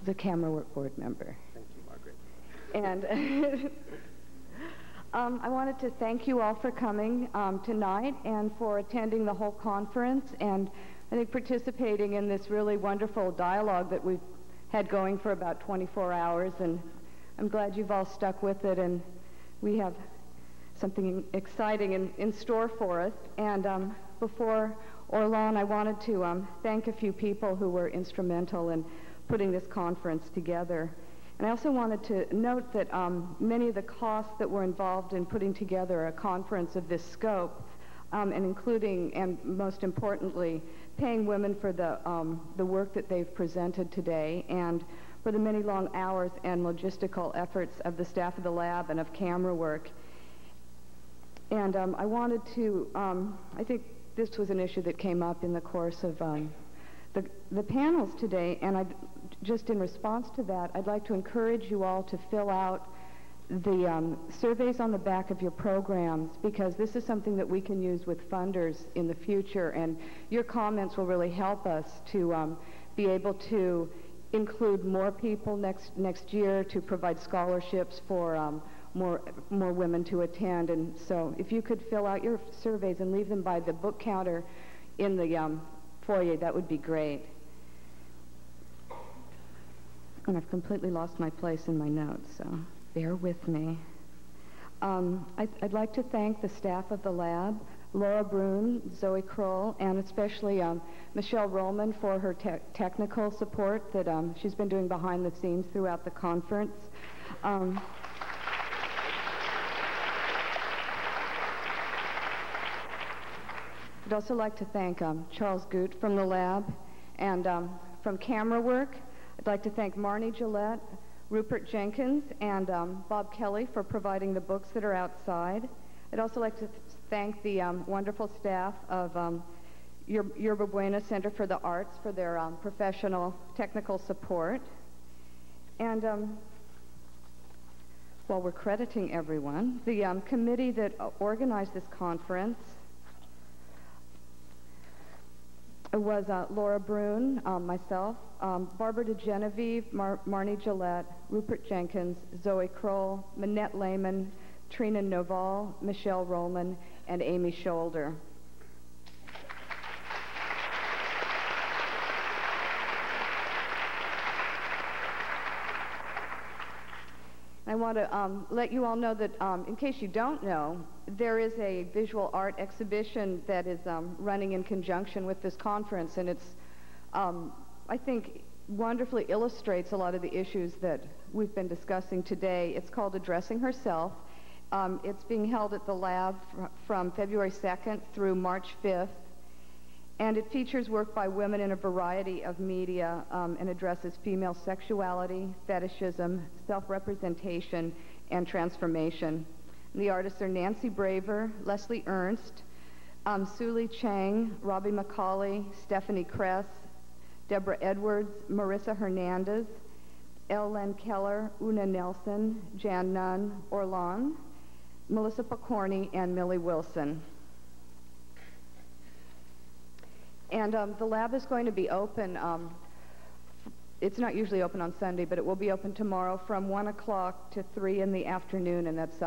a camera work board member. Thank you, Margaret. And I wanted to thank you all for coming tonight and for attending the whole conference, and I think participating in this really wonderful dialogue that we've had going for about 24 hours, and I'm glad you've all stuck with it, and we have something exciting in store for us. And before Orlan, I wanted to thank a few people who were instrumental in putting this conference together. And I also wanted to note that many of the costs that were involved in putting together a conference of this scope, and including, and most importantly, paying women for the work that they've presented today, and for the many long hours and logistical efforts of the staff of the lab and of camera work. And I wanted to, I think this was an issue that came up in the course of the panels today, and just in response to that, I'd like to encourage you all to fill out the surveys on the back of your programs, because this is something that we can use with funders in the future, and your comments will really help us to be able to include more people next year, to provide scholarships for more women to attend. And so if you could fill out your surveys and leave them by the book counter in the foyer, that would be great. And I've completely lost my place in my notes, so bear with me. I'd like to thank the staff of the lab, Laura Brun, Zoe Kroll, and especially Michelle Rollman for her technical support that she's been doing behind the scenes throughout the conference. I'd also like to thank Charles Goot from the lab, and from camera work, I'd like to thank Marnie Gillette, Rupert Jenkins, and Bob Kelly for providing the books that are outside. I'd also like to thank the wonderful staff of Yerba Buena Center for the Arts for their professional technical support. And while we're crediting everyone, the committee that organized this conference was Laura Brun, myself, Barbara DeGenevieve, Marnie Gillette, Rupert Jenkins, Zoe Kroll, Minette Lehman, Trina Noval, Michelle Rollman, and Amy Scholder. I want to let you all know that, in case you don't know, there is a visual art exhibition that is running in conjunction with this conference, and it's, I think, wonderfully illustrates a lot of the issues that we've been discussing today. It's called Addressing Herself. It's being held at the lab from February 2nd through March 5th, and it features work by women in a variety of media and addresses female sexuality, fetishism, self-representation, and transformation. And the artists are Nancy Braver, Leslie Ernst, Suli Chang, Robbie McCauley, Stephanie Kress, Deborah Edwards, Marissa Hernandez, Ellen Keller, Una Nelson, Jan Nunn, Orlan, Melissa Picorni, and Millie Wilson. And the lab is going to be open, it's not usually open on Sunday, but it will be open tomorrow from 1 o'clock to 3 in the afternoon, and that's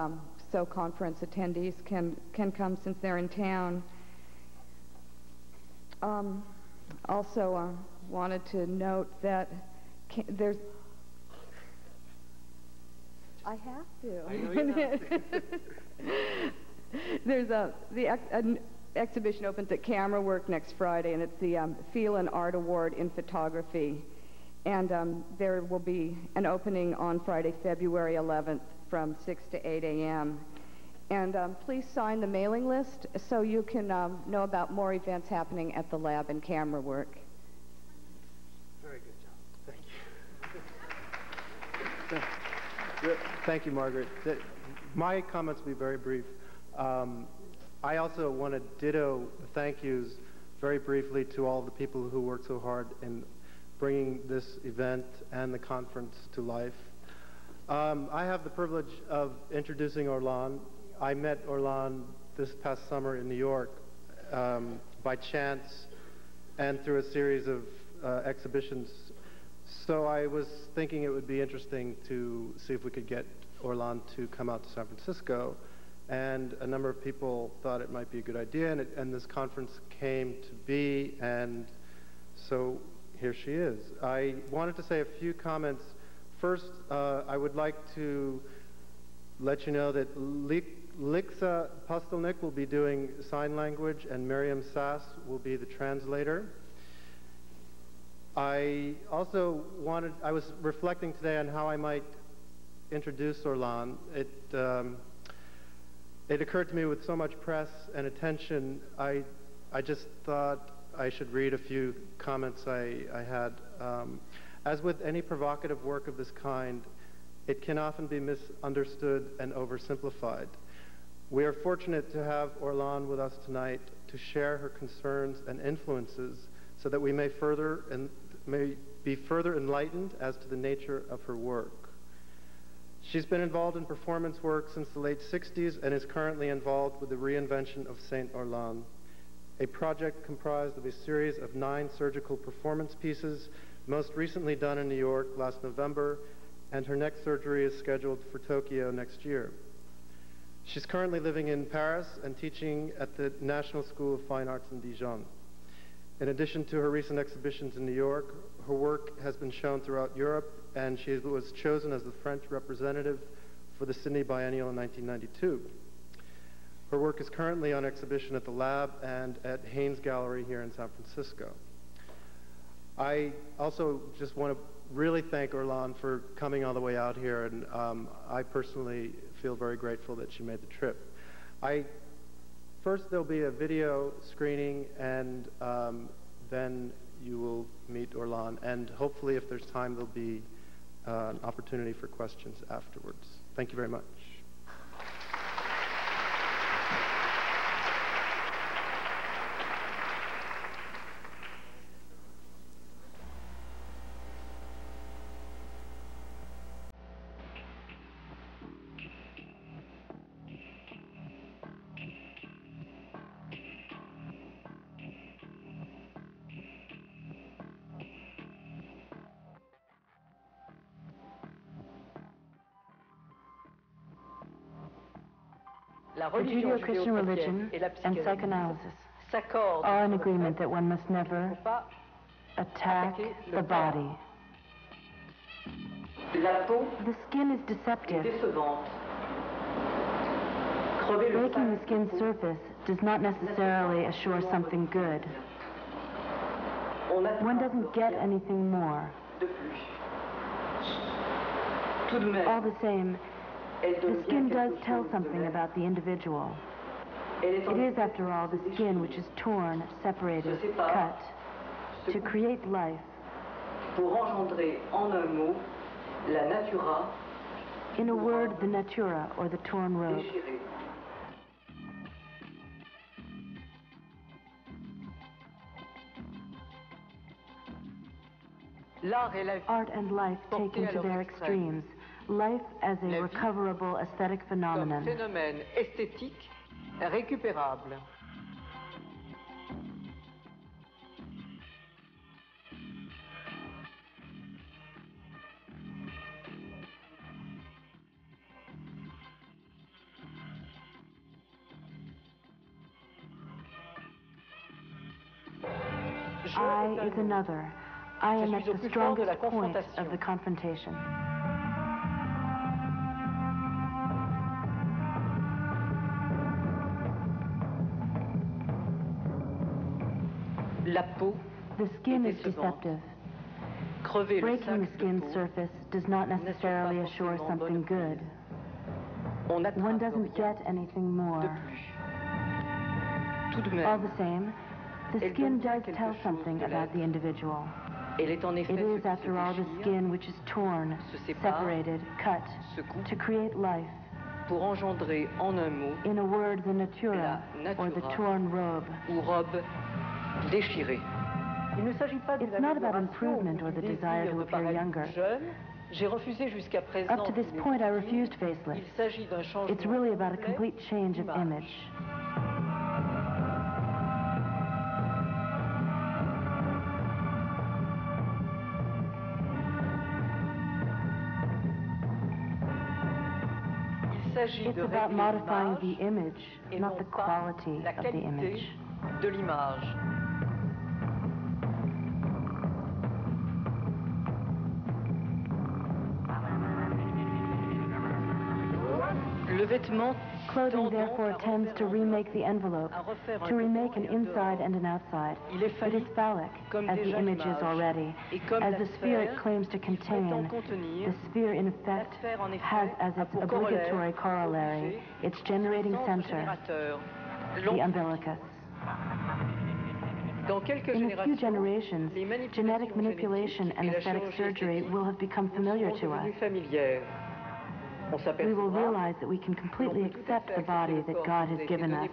so conference attendees can come since they're in town. Also wanted to note that there's... I have to. I know you have to. There's the exhibition opens at Camera Work next Friday, and it's the Phelan Art Award in Photography. And there will be an opening on Friday, February 11th from 6 to 8 a.m. And please sign the mailing list so you can know about more events happening at the lab and Camera Work. Very good job. Thank you. Thank you, Margaret. My comments will be very brief. I also want to ditto thank yous very briefly to all the people who worked so hard in bringing this event and the conference to life. I have the privilege of introducing Orlan. I met Orlan this past summer in New York by chance and through a series of exhibitions So I was thinking it would be interesting to see if we could get Orlan to come out to San Francisco, and a number of people thought it might be a good idea, and this conference came to be, and so here she is. I wanted to say a few comments. First, I would like to let you know that Lixa Pastelnik will be doing sign language, and Miriam Sass will be the translator. I was reflecting today on how I might introduce Orlan. It occurred to me with so much press and attention, I just thought I should read a few comments I had. As with any provocative work of this kind, it can often be misunderstood and oversimplified. We are fortunate to have Orlan with us tonight to share her concerns and influences so that we may be further enlightened as to the nature of her work. She's been involved in performance work since the late 60s and is currently involved with the reinvention of Saint Orlan, a project comprised of a series of 9 surgical performance pieces, most recently done in New York last November, and her next surgery is scheduled for Tokyo next year. She's currently living in Paris and teaching at the National School of Fine Arts in Dijon. In addition to her recent exhibitions in New York, her work has been shown throughout Europe, and she was chosen as the French representative for the Sydney Biennial in 1992. Her work is currently on exhibition at the Lab and at Haynes Gallery here in San Francisco. I also just want to really thank Orlan for coming all the way out here, and I personally feel very grateful that she made the trip. First there'll be a video screening, and then you will meet Orlan, and hopefully if there's time there'll be an opportunity for questions afterwards. Thank you very much. The Judeo-Christian religion and psychoanalysis are in agreement that one must never attack the body. The skin is deceptive. Breaking the skin's surface does not necessarily assure something good. One doesn't get anything more. All the same, the skin does tell something about the individual. It is, after all, the skin which is torn, separated, cut, to create life. In a word, the natura, or the torn robe. Art and life taken to their extremes. Life as a recoverable aesthetic phenomenon. Phénomène esthétique récupérable. I is another. I am at the strongest point of the confrontation. The skin is deceptive. Breaking the skin's surface does not necessarily assure something good. One doesn't get anything more. All the same, the skin does tell something about the individual. It is, after all, the skin which is torn, separated, cut, to create life. In a word, the natura, or the torn robe. It's not about improvement or the desire to appear younger. Up to this point, I refused facelifts. It's really about a complete change of image. It's about modifying the image, not the quality of the image. De l'image. Le vêtement Clothing therefore tends to remake the envelope, to remake an inside and an outside. It is phallic, as the image is already, as the sphere it claims to contain. The sphere, in effect, has as its obligatory corollary its generating center, the umbilicus. In a few generations, genetic manipulation and aesthetic surgery will have become familiar to us. We will realize that we can completely accept the body that God has given us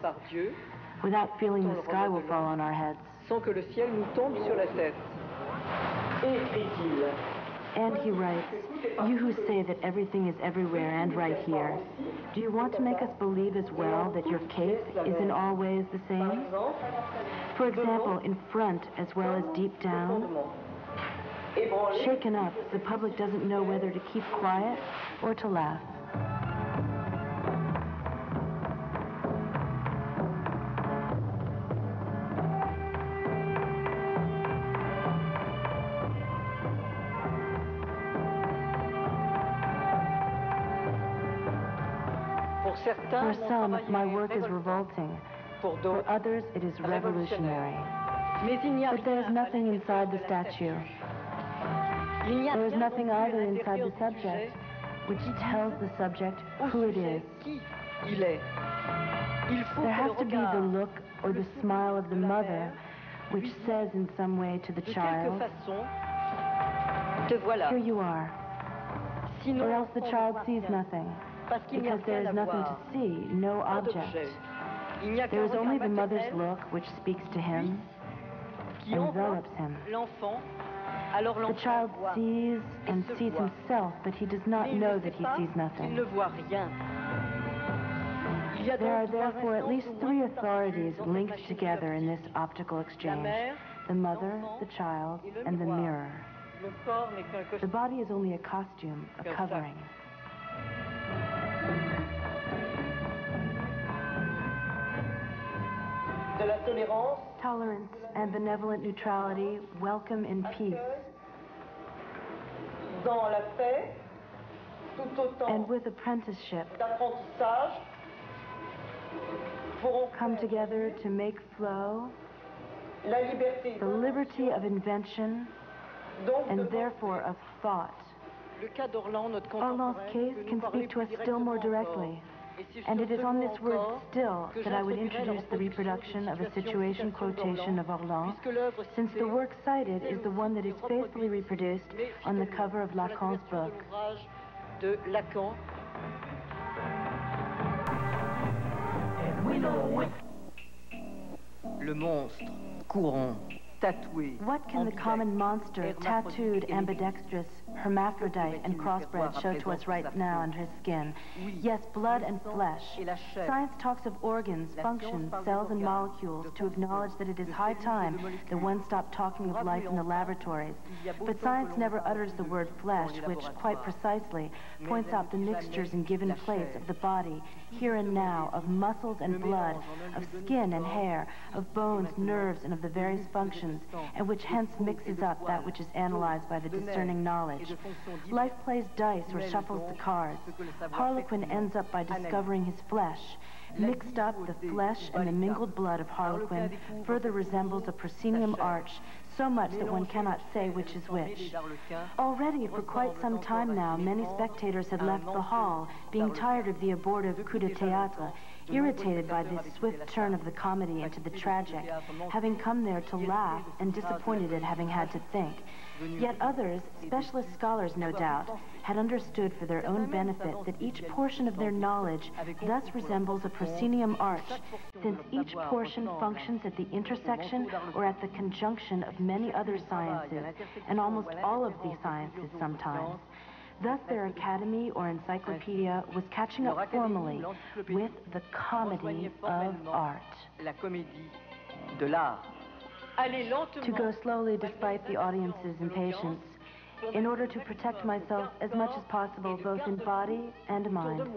without feeling the sky will fall on our heads. Sans que le ciel nous tombe sur la tête. Écrit-il. And he writes, you who say that everything is everywhere and right here, do you want to make us believe as well that your case is in all ways the same? For example, in front as well as deep down? Shaken up, the public doesn't know whether to keep quiet or to laugh. For some, my work is revolting. For others, it is revolutionary. But there is nothing inside the statue. There is nothing either inside the subject, which tells the subject who it is. There has to be the look or the smile of the mother, which says in some way to the child, here you are. Or else the child sees nothing, because there is nothing to see, no object. There is only the mother's look, which speaks to him, envelops him. The child sees and sees himself, but he does not know that he sees nothing. There are therefore at least three authorities linked together in this optical exchange: the mother, the child, and the mirror. The body is only a costume, a covering. Tolerance and benevolent neutrality welcome in peace. And with apprenticeship, come together to make flow the liberty of invention and therefore of thought. Orland's case can speak to us still more directly. And it is on this word still that I would introduce the reproduction of a situation quotation of Orland, since the work cited is the one that is faithfully reproduced on the cover of Lacan's book. Le monstre, courant, tatoué. What can the common monster, tattooed, ambidextrous, hermaphrodite, and crossbred show to us right now under his skin? Yes, blood and flesh. Science talks of organs, functions, cells, and molecules to acknowledge that it is high time that one stop talking of life in the laboratories. But science never utters the word flesh, which, quite precisely, points out the mixtures in given place of the body, here and now, of muscles and blood, of skin and hair, of bones, nerves, and of the various functions, and which hence mixes up that which is analyzed by the discerning knowledge. Life plays dice or shuffles the cards. Harlequin ends up by discovering his flesh. Mixed up, the flesh and the mingled blood of Harlequin further resembles a proscenium arch, so much that one cannot say which is which. Already, for quite some time now, many spectators had left the hall, being tired of the abortive coup de théâtre, irritated by this swift turn of the comedy into the tragic, having come there to laugh and disappointed at having had to think. Yet others, specialist scholars no doubt, had understood for their own benefit that each portion of their knowledge thus resembles a proscenium arch, since each portion functions at the intersection or at the conjunction of many other sciences, and almost all of these sciences sometimes. Thus their academy or encyclopedia was catching up formally with the comedy of art. La comédie de l'art. To go slowly despite the audience's impatience, in order to protect myself as much as possible both in body and mind.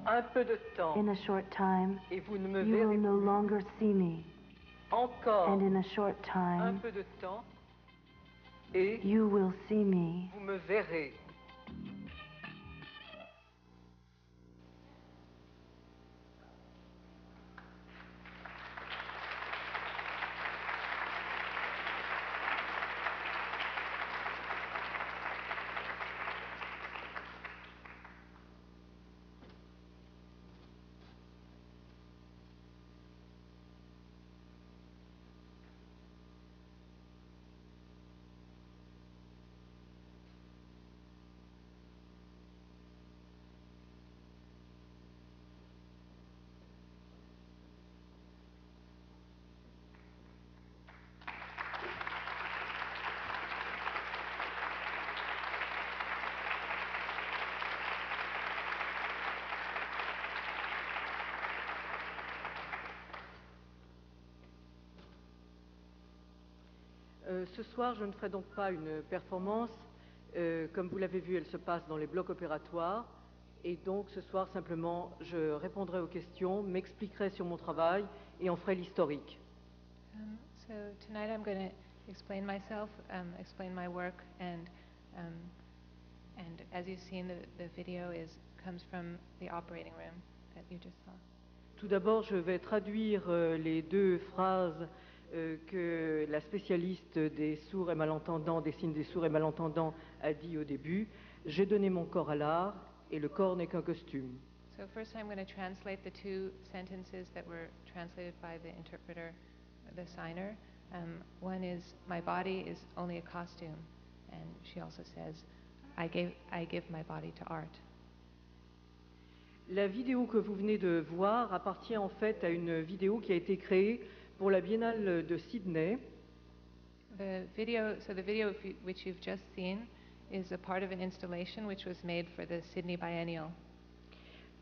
Un peu de temps, In a short time, et vous ne me you will verrez no plus. longer see me. Encore And in a short un time, peu de temps, et you will see me. vous me verrez. Ce soir, je ne ferai donc pas une performance. Comme vous l'avez vu, elle se passe dans les blocs opératoires. Et donc, ce soir, simplement, je répondrai aux questions, m'expliquerai sur mon travail et en ferai l'historique. So tonight I'm going to explain myself, explain my work, and as you've seen, the video comes from the operating room that you just saw. Tout d'abord, je vais traduire les deux phrases que la spécialiste des sourds et malentendants, des signes des sourds et malentendants, a dit au début. J'ai donné mon corps à l'art et le corps n'est qu'un costume. So first I'm going to translate the two sentences that were translated by the interpreter, the signer. One is, my body is only a costume, and she also says, I give my body to art. La vidéo que vous venez de voir appartient en fait à une vidéo qui a été créée pour la Biennale de Sydney. The video which you've just seen is a part of an installation which was made for the Sydney Biennial.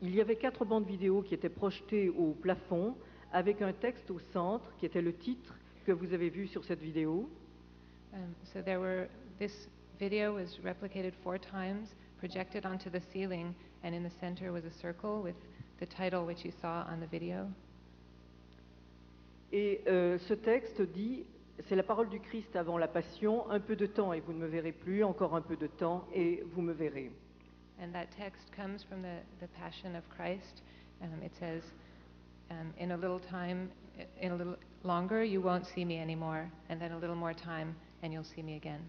Il y avait 4 bandes vidéo qui étaient projetées au plafond avec un texte au centre qui était le titre que vous avez vu sur cette vidéo. This video was replicated 4 times, projected onto the ceiling, and in the center was a circle with the title which you saw on the video. Et ce texte dit, c'est la parole du Christ avant la Passion, un peu de temps et vous ne me verrez plus, encore un peu de temps et vous me verrez. And that text comes from the Passion of Christ. It says, in a little time, in a little longer, you won't see me anymore, and then a little more time, and you'll see me again.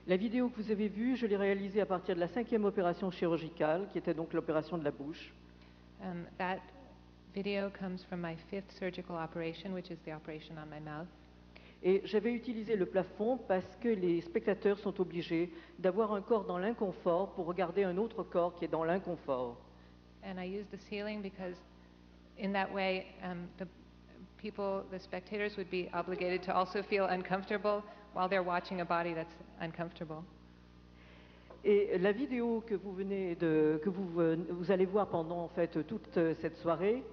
La vidéo que vous avez vue, je l'ai réalisée à partir de la 5e opération chirurgicale, qui était donc l'opération de la bouche. That video comes from my 5th surgical operation, which is the operation on my mouth. Et j'avais utilisé le plafond parce que les spectateurs sont obligés d'avoir un corps dans l'inconfort pour regarder un autre corps qui est dans l'inconfort. And I used the ceiling because in that way the spectators would be obligated to also feel uncomfortable while they're watching a body that's uncomfortable. Et la vidéo que vous allez voir pendant en fait toute cette soirée,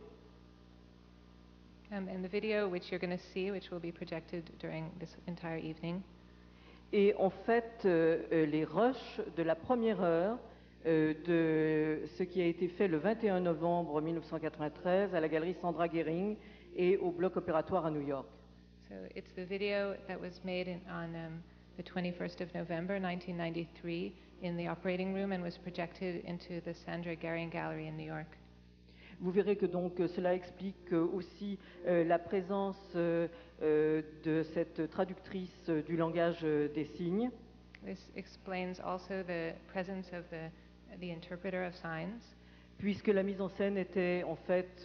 And the video which you're going to see, which will be projected during this entire evening, et en fait les rushs de la première heure de ce qui a été fait le 21 novembre 1993 à la galerie Sandra Gehring et au bloc opératoire à New York. So it's the video that was made on the 21st of November 1993 in the operating room and was projected into the Sandra Gehring Gallery in New York. Vous verrez que donc cela explique aussi la présence de cette traductrice du langage des signes. This explains also the presence of the interpreter of signs. Puisque la mise en scène était en fait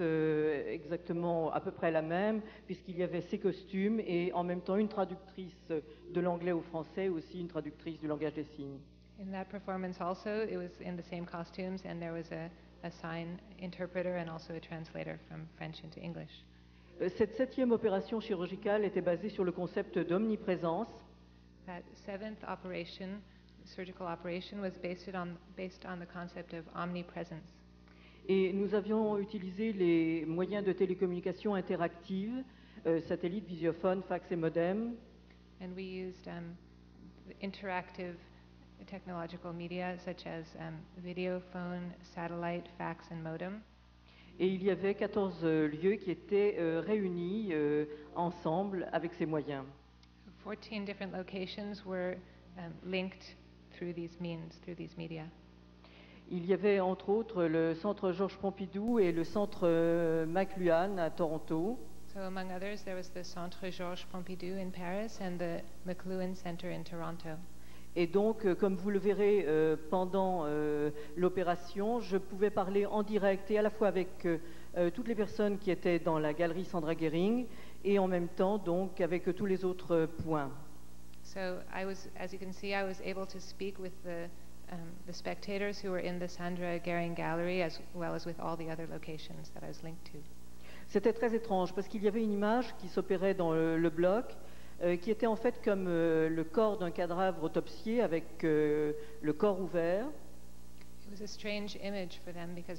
exactement à peu près la même, puisqu'il y avait ces costumes et en même temps une traductrice de l'anglais au français, aussi une traductrice du langage des signes. In that performance also, it was in the same costumes and there was a sign interpreter and also a translator from French into English. Cette 7e opération chirurgicale était basée sur le concept d'omniprésence. That seventh operation, surgical operation, was based on the concept of omnipresence. Et nous avions utilisé les moyens de télécommunication interactive, satellites, visiophones, fax et modem. And we used interactive technological media such as video, phone, satellite, fax, and modem. Et il y avait 14 lieux qui étaient réunis ensemble avec ces moyens. 14 different locations were linked through these means, through these media. Il y avait entre autres le centre Georges Pompidou et le centre McLuhan à Toronto. So among others, there was the Centre Georges Pompidou in Paris and the McLuhan Center in Toronto. Et donc, comme vous le verrez pendant l'opération, je pouvais parler en direct et à la fois avec toutes les personnes qui étaient dans la galerie Sandra Gehring et en même temps donc avec tous les autres points. So I was, as you can see, I was able to speak with the spectators who were in the Sandra Gehring Gallery as well as with all the other locations that I was linked to. C'était très étrange parce qu'il y avait une image qui s'opérait dans le bloc qui était en fait comme le corps d'un cadavre autopsié avec le corps ouvert. It was a strange image for them because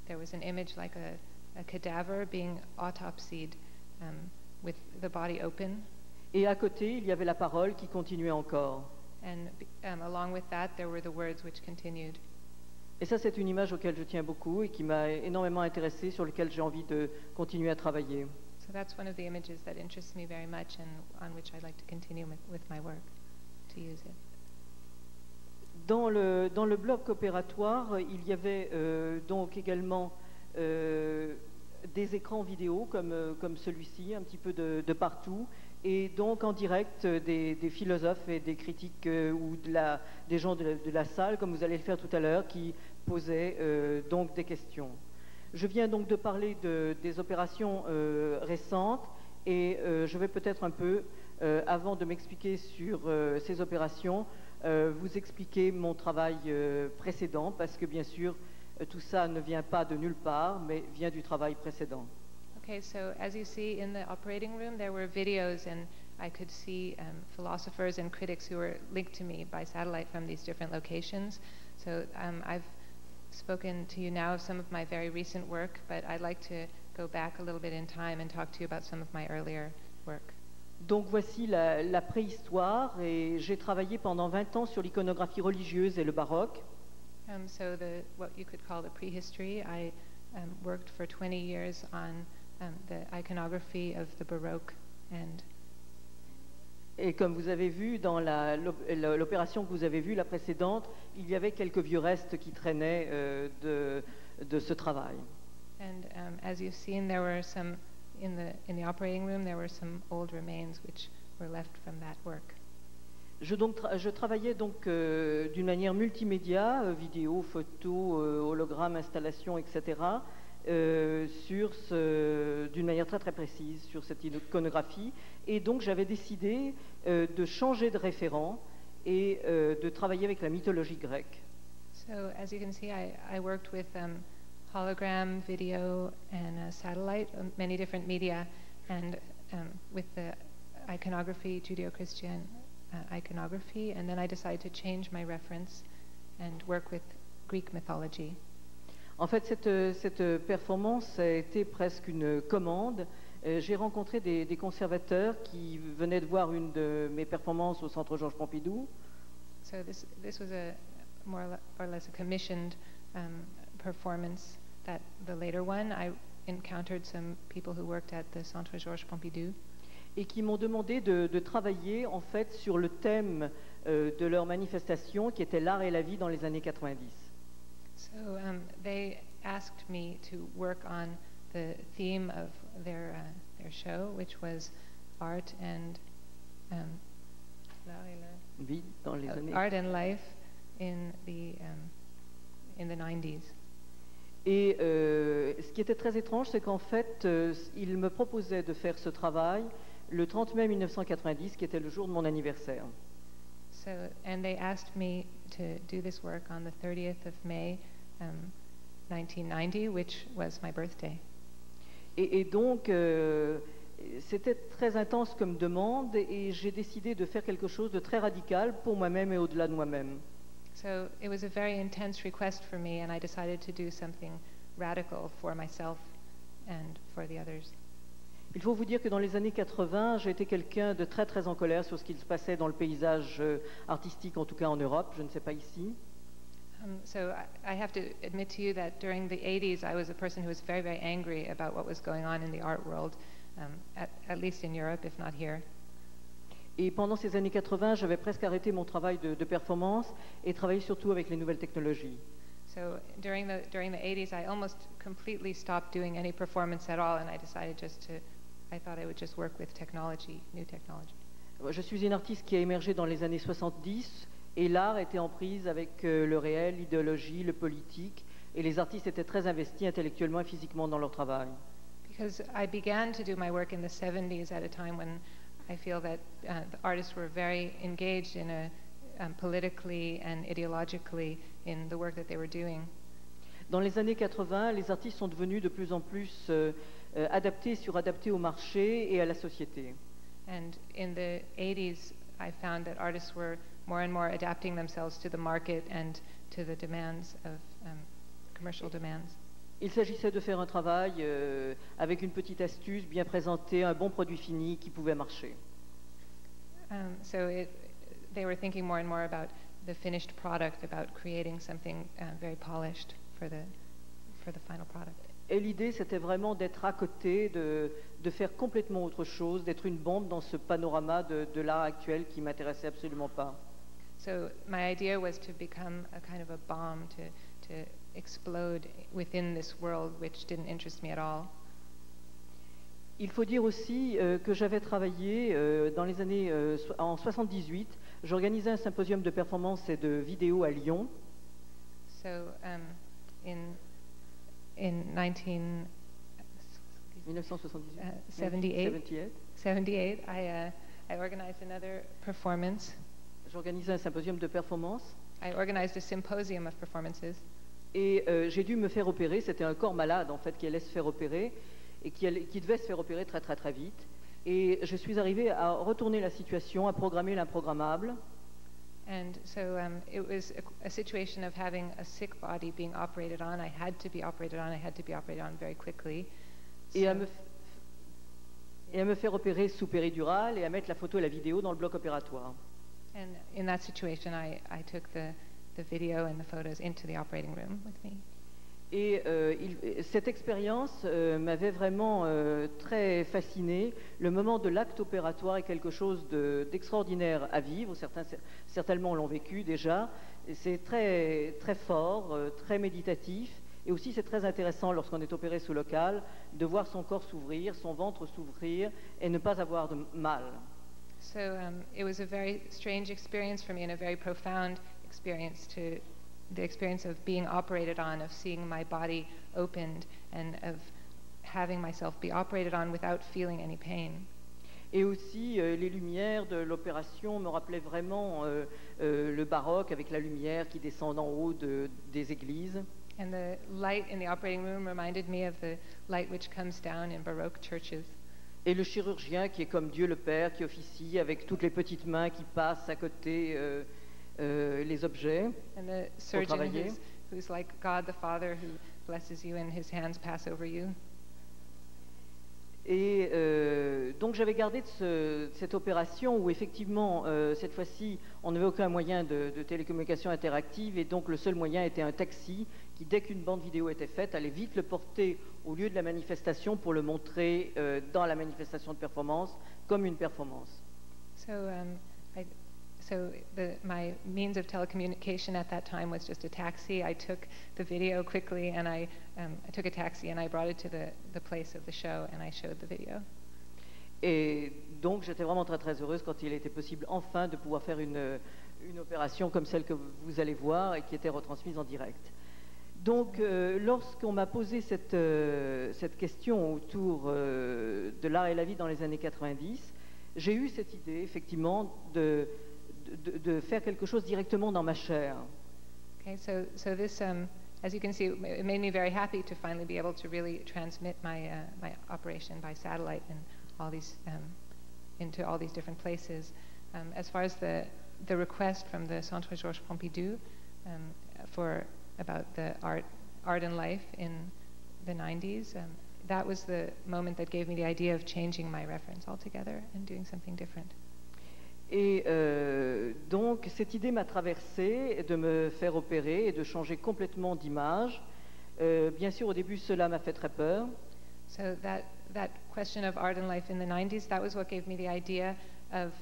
there was an image like a cadaver being autopsied with the body open. Et à côté, il y avait la parole qui continuait encore. And along with that, there were the words which continued. Et ça, c'est une image auquel je tiens beaucoup et qui m'a énormément intéressée, sur laquelle j'ai envie de continuer à travailler. So that's one of the images that interests me very much and on which I'd like to continue with my work, to use it. Dans le bloc opératoire, il y avait donc également des écrans vidéo comme celui-ci, un petit peu de partout, et donc en direct des philosophes et des critiques ou des gens de la salle, comme vous allez le faire tout à l'heure, qui posaient donc des questions. Je viens donc de parler des opérations récentes et je vais peut-être un peu, avant de m'expliquer sur ces opérations, vous expliquer mon travail précédent, parce que bien sûr, tout ça ne vient pas de nulle part, mais vient du travail précédent. Okay, so as you see in the operating room, there were videos, and I could see philosophers and critics who were linked to me by satellite from these different locations. So I've spoken to you now of some of my very recent work, but I'd like to go back a little bit in time and talk to you about some of my earlier work. Donc voici la préhistoire, et j'ai travaillé pendant 20 ans sur l'iconographie religieuse et le baroque. So what you could call the prehistory, I worked for 20 years on the iconography of the Baroque and. Et comme vous avez vu dans l'opération que vous avez vue, la précédente, il y avait quelques vieux restes qui traînaient de ce travail. And as you've seen, there were some in the operating room. There were some old remains which were left from that work. Je travaillais donc d'une manière multimédia, vidéo, photo, hologramme, installation, etc. D'une manière très très précise sur cette iconographie, et donc j'avais décidé de changer de référent et de travailler avec la mythologie grecque. So as you can see, I worked with hologram, video, and satellite, many different media, and with the iconography, Judeo-Christian iconography, and then I decided to change my reference and work with Greek mythology. En fait, cette performance a été presque une commande. J'ai rencontré des conservateurs qui venaient de voir une de mes performances au Centre Georges Pompidou. So this was a more or less a commissioned performance. That the later one, I encountered some people who worked at the Centre Georges Pompidou. Et qui m'ont demandé de travailler en fait sur le thème de leur manifestation, qui était l'art et la vie dans les années 90. So they asked me to work on the theme of their show, which was art and Vie dans les années. Art and life in the 90s. Et ce qui était très étrange, c'est qu'en fait, ils me proposaient de faire ce travail le 30 mai 1990, qui était le jour de mon anniversaire. So, and they asked me to do this work on the 30th of May, 1990, which was my birthday. Et donc, C'était très intense comme demande et j'ai décidé de faire quelque chose de très radical pour moi-même et au-delà de moi-même. So it was a very intense request for me, and I decided to do something radical for myself and for the others. Il faut vous dire que dans les années 80, j'ai été quelqu'un de très très en colère sur ce qui se passait dans le paysage artistique, en tout cas en Europe, je ne sais pas ici. So I have to admit to you that during the 80s, I was a person who was very, very angry about what was going on in the art world, at least in Europe, if not here. Et pendant ces années 80, j'avais presque arrêté mon travail de performance et travaillé surtout avec les nouvelles technologies. So during the 80s, I almost completely stopped doing any performance at all, and I decided I thought I would just work with technology, new technology. Je suis une artiste qui a émergé dans les années 70 et l'art était en prise avec le réel, l'idéologie, le politique, et les artistes étaient très investis intellectuellement et physiquement dans leur travail. Because I began to do my work in the 70s at a time when I feel that the artists were very engaged politically and ideologically in the work that they were doing. Dans les années 80, les artistes sont devenus de plus en plus adaptés au marché et à la société. And in the 80s, I found that artists were more and more adapting themselves to the market and to the demands of commercial demands. Il s'agissait de faire un travail avec une petite astuce bien présentée, un bon produit fini qui pouvait marcher. So they were thinking more and more about the finished product, about creating something very polished for the final product. Et l'idée, c'était vraiment d'être à côté, de faire complètement autre chose, d'être une bombe dans ce panorama de l'art actuel qui m'intéressait absolument pas. So my idea was to become a kind of a bomb, to explode within this world which didn't interest me at all. Il faut dire aussi que j'avais travaillé dans les années en 78. J'organisais un symposium de performance et de vidéo à Lyon. So in 1978, 78, I organized another performance. J'organisais un symposium de performance. I organized a symposium of performances. Et j'ai dû me faire opérer. C'était un corps malade en fait qui allait se faire opérer et qui devait se faire opérer très très très vite. Et je suis arrivée à retourner la situation, à programmer l'improgrammable. And so it was a situation of having a sick body being operated on. I had to be operated on. I had to be operated on very quickly. Et à me faire opérer sous péridurale et à mettre la photo et la vidéo dans le bloc opératoire. And in that situation, I took the video and the photos into the operating room with me. Et cette expérience m'avait vraiment très fascinée. Le moment de l'acte opératoire est quelque chose d'extraordinaire à vivre. Certainement l'ont vécu déjà. C'est très, très fort, très méditatif. Et aussi, c'est très intéressant lorsqu'on est opéré sous local de voir son corps s'ouvrir, son ventre s'ouvrir et ne pas avoir de mal. So it was a very strange experience for me and a very profound experience the experience of being operated on, of seeing my body opened and of having myself be operated on without feeling any pain. Et aussi, les lumières de l'opération me rappelaient vraiment le baroque avec la lumière qui descend d'en haut des églises. And the light in the operating room reminded me of the light which comes down in Baroque churches. Et le chirurgien qui est comme Dieu le Père, qui officie avec toutes les petites mains qui passent à côté les objets And the pour surgeon travailler. who's like God the Father who blesses you and his hands pass over you. Et donc j'avais gardé de cette opération où effectivement, cette fois-ci, on n'avait aucun moyen de télécommunication interactive et donc le seul moyen était un taxi qui, dès qu'une bande vidéo était faite, allait vite le porter au lieu de la manifestation pour le montrer dans la manifestation de performance comme une performance. My means of telecommunication at that time was just a taxi. I took the video quickly and I took a taxi and I brought it to the place of the show and I showed the video. Et donc j'étais vraiment très très heureuse quand il était possible enfin de pouvoir faire une opération comme celle que vous allez voir et qui était retransmise en direct. Donc lorsqu'on m'a posé cette question autour de l'art et la vie dans les années 90, j'ai eu cette idée effectivement de faire quelque chose directement dans ma chair. Okay, so this, as you can see, it made me very happy to finally be able to really transmit my operation by satellite and all these different places. As far as the request from the Centre Georges Pompidou for about the art and life in the 90s, that was the moment that gave me the idea of changing my reference altogether and doing something different. Et donc, cette idée m'a traversée de me faire opérer et de changer complètement d'image. Bien sûr, au début, cela m'a fait très peur. So that question of art and life in the 90s, that was what gave me the idea of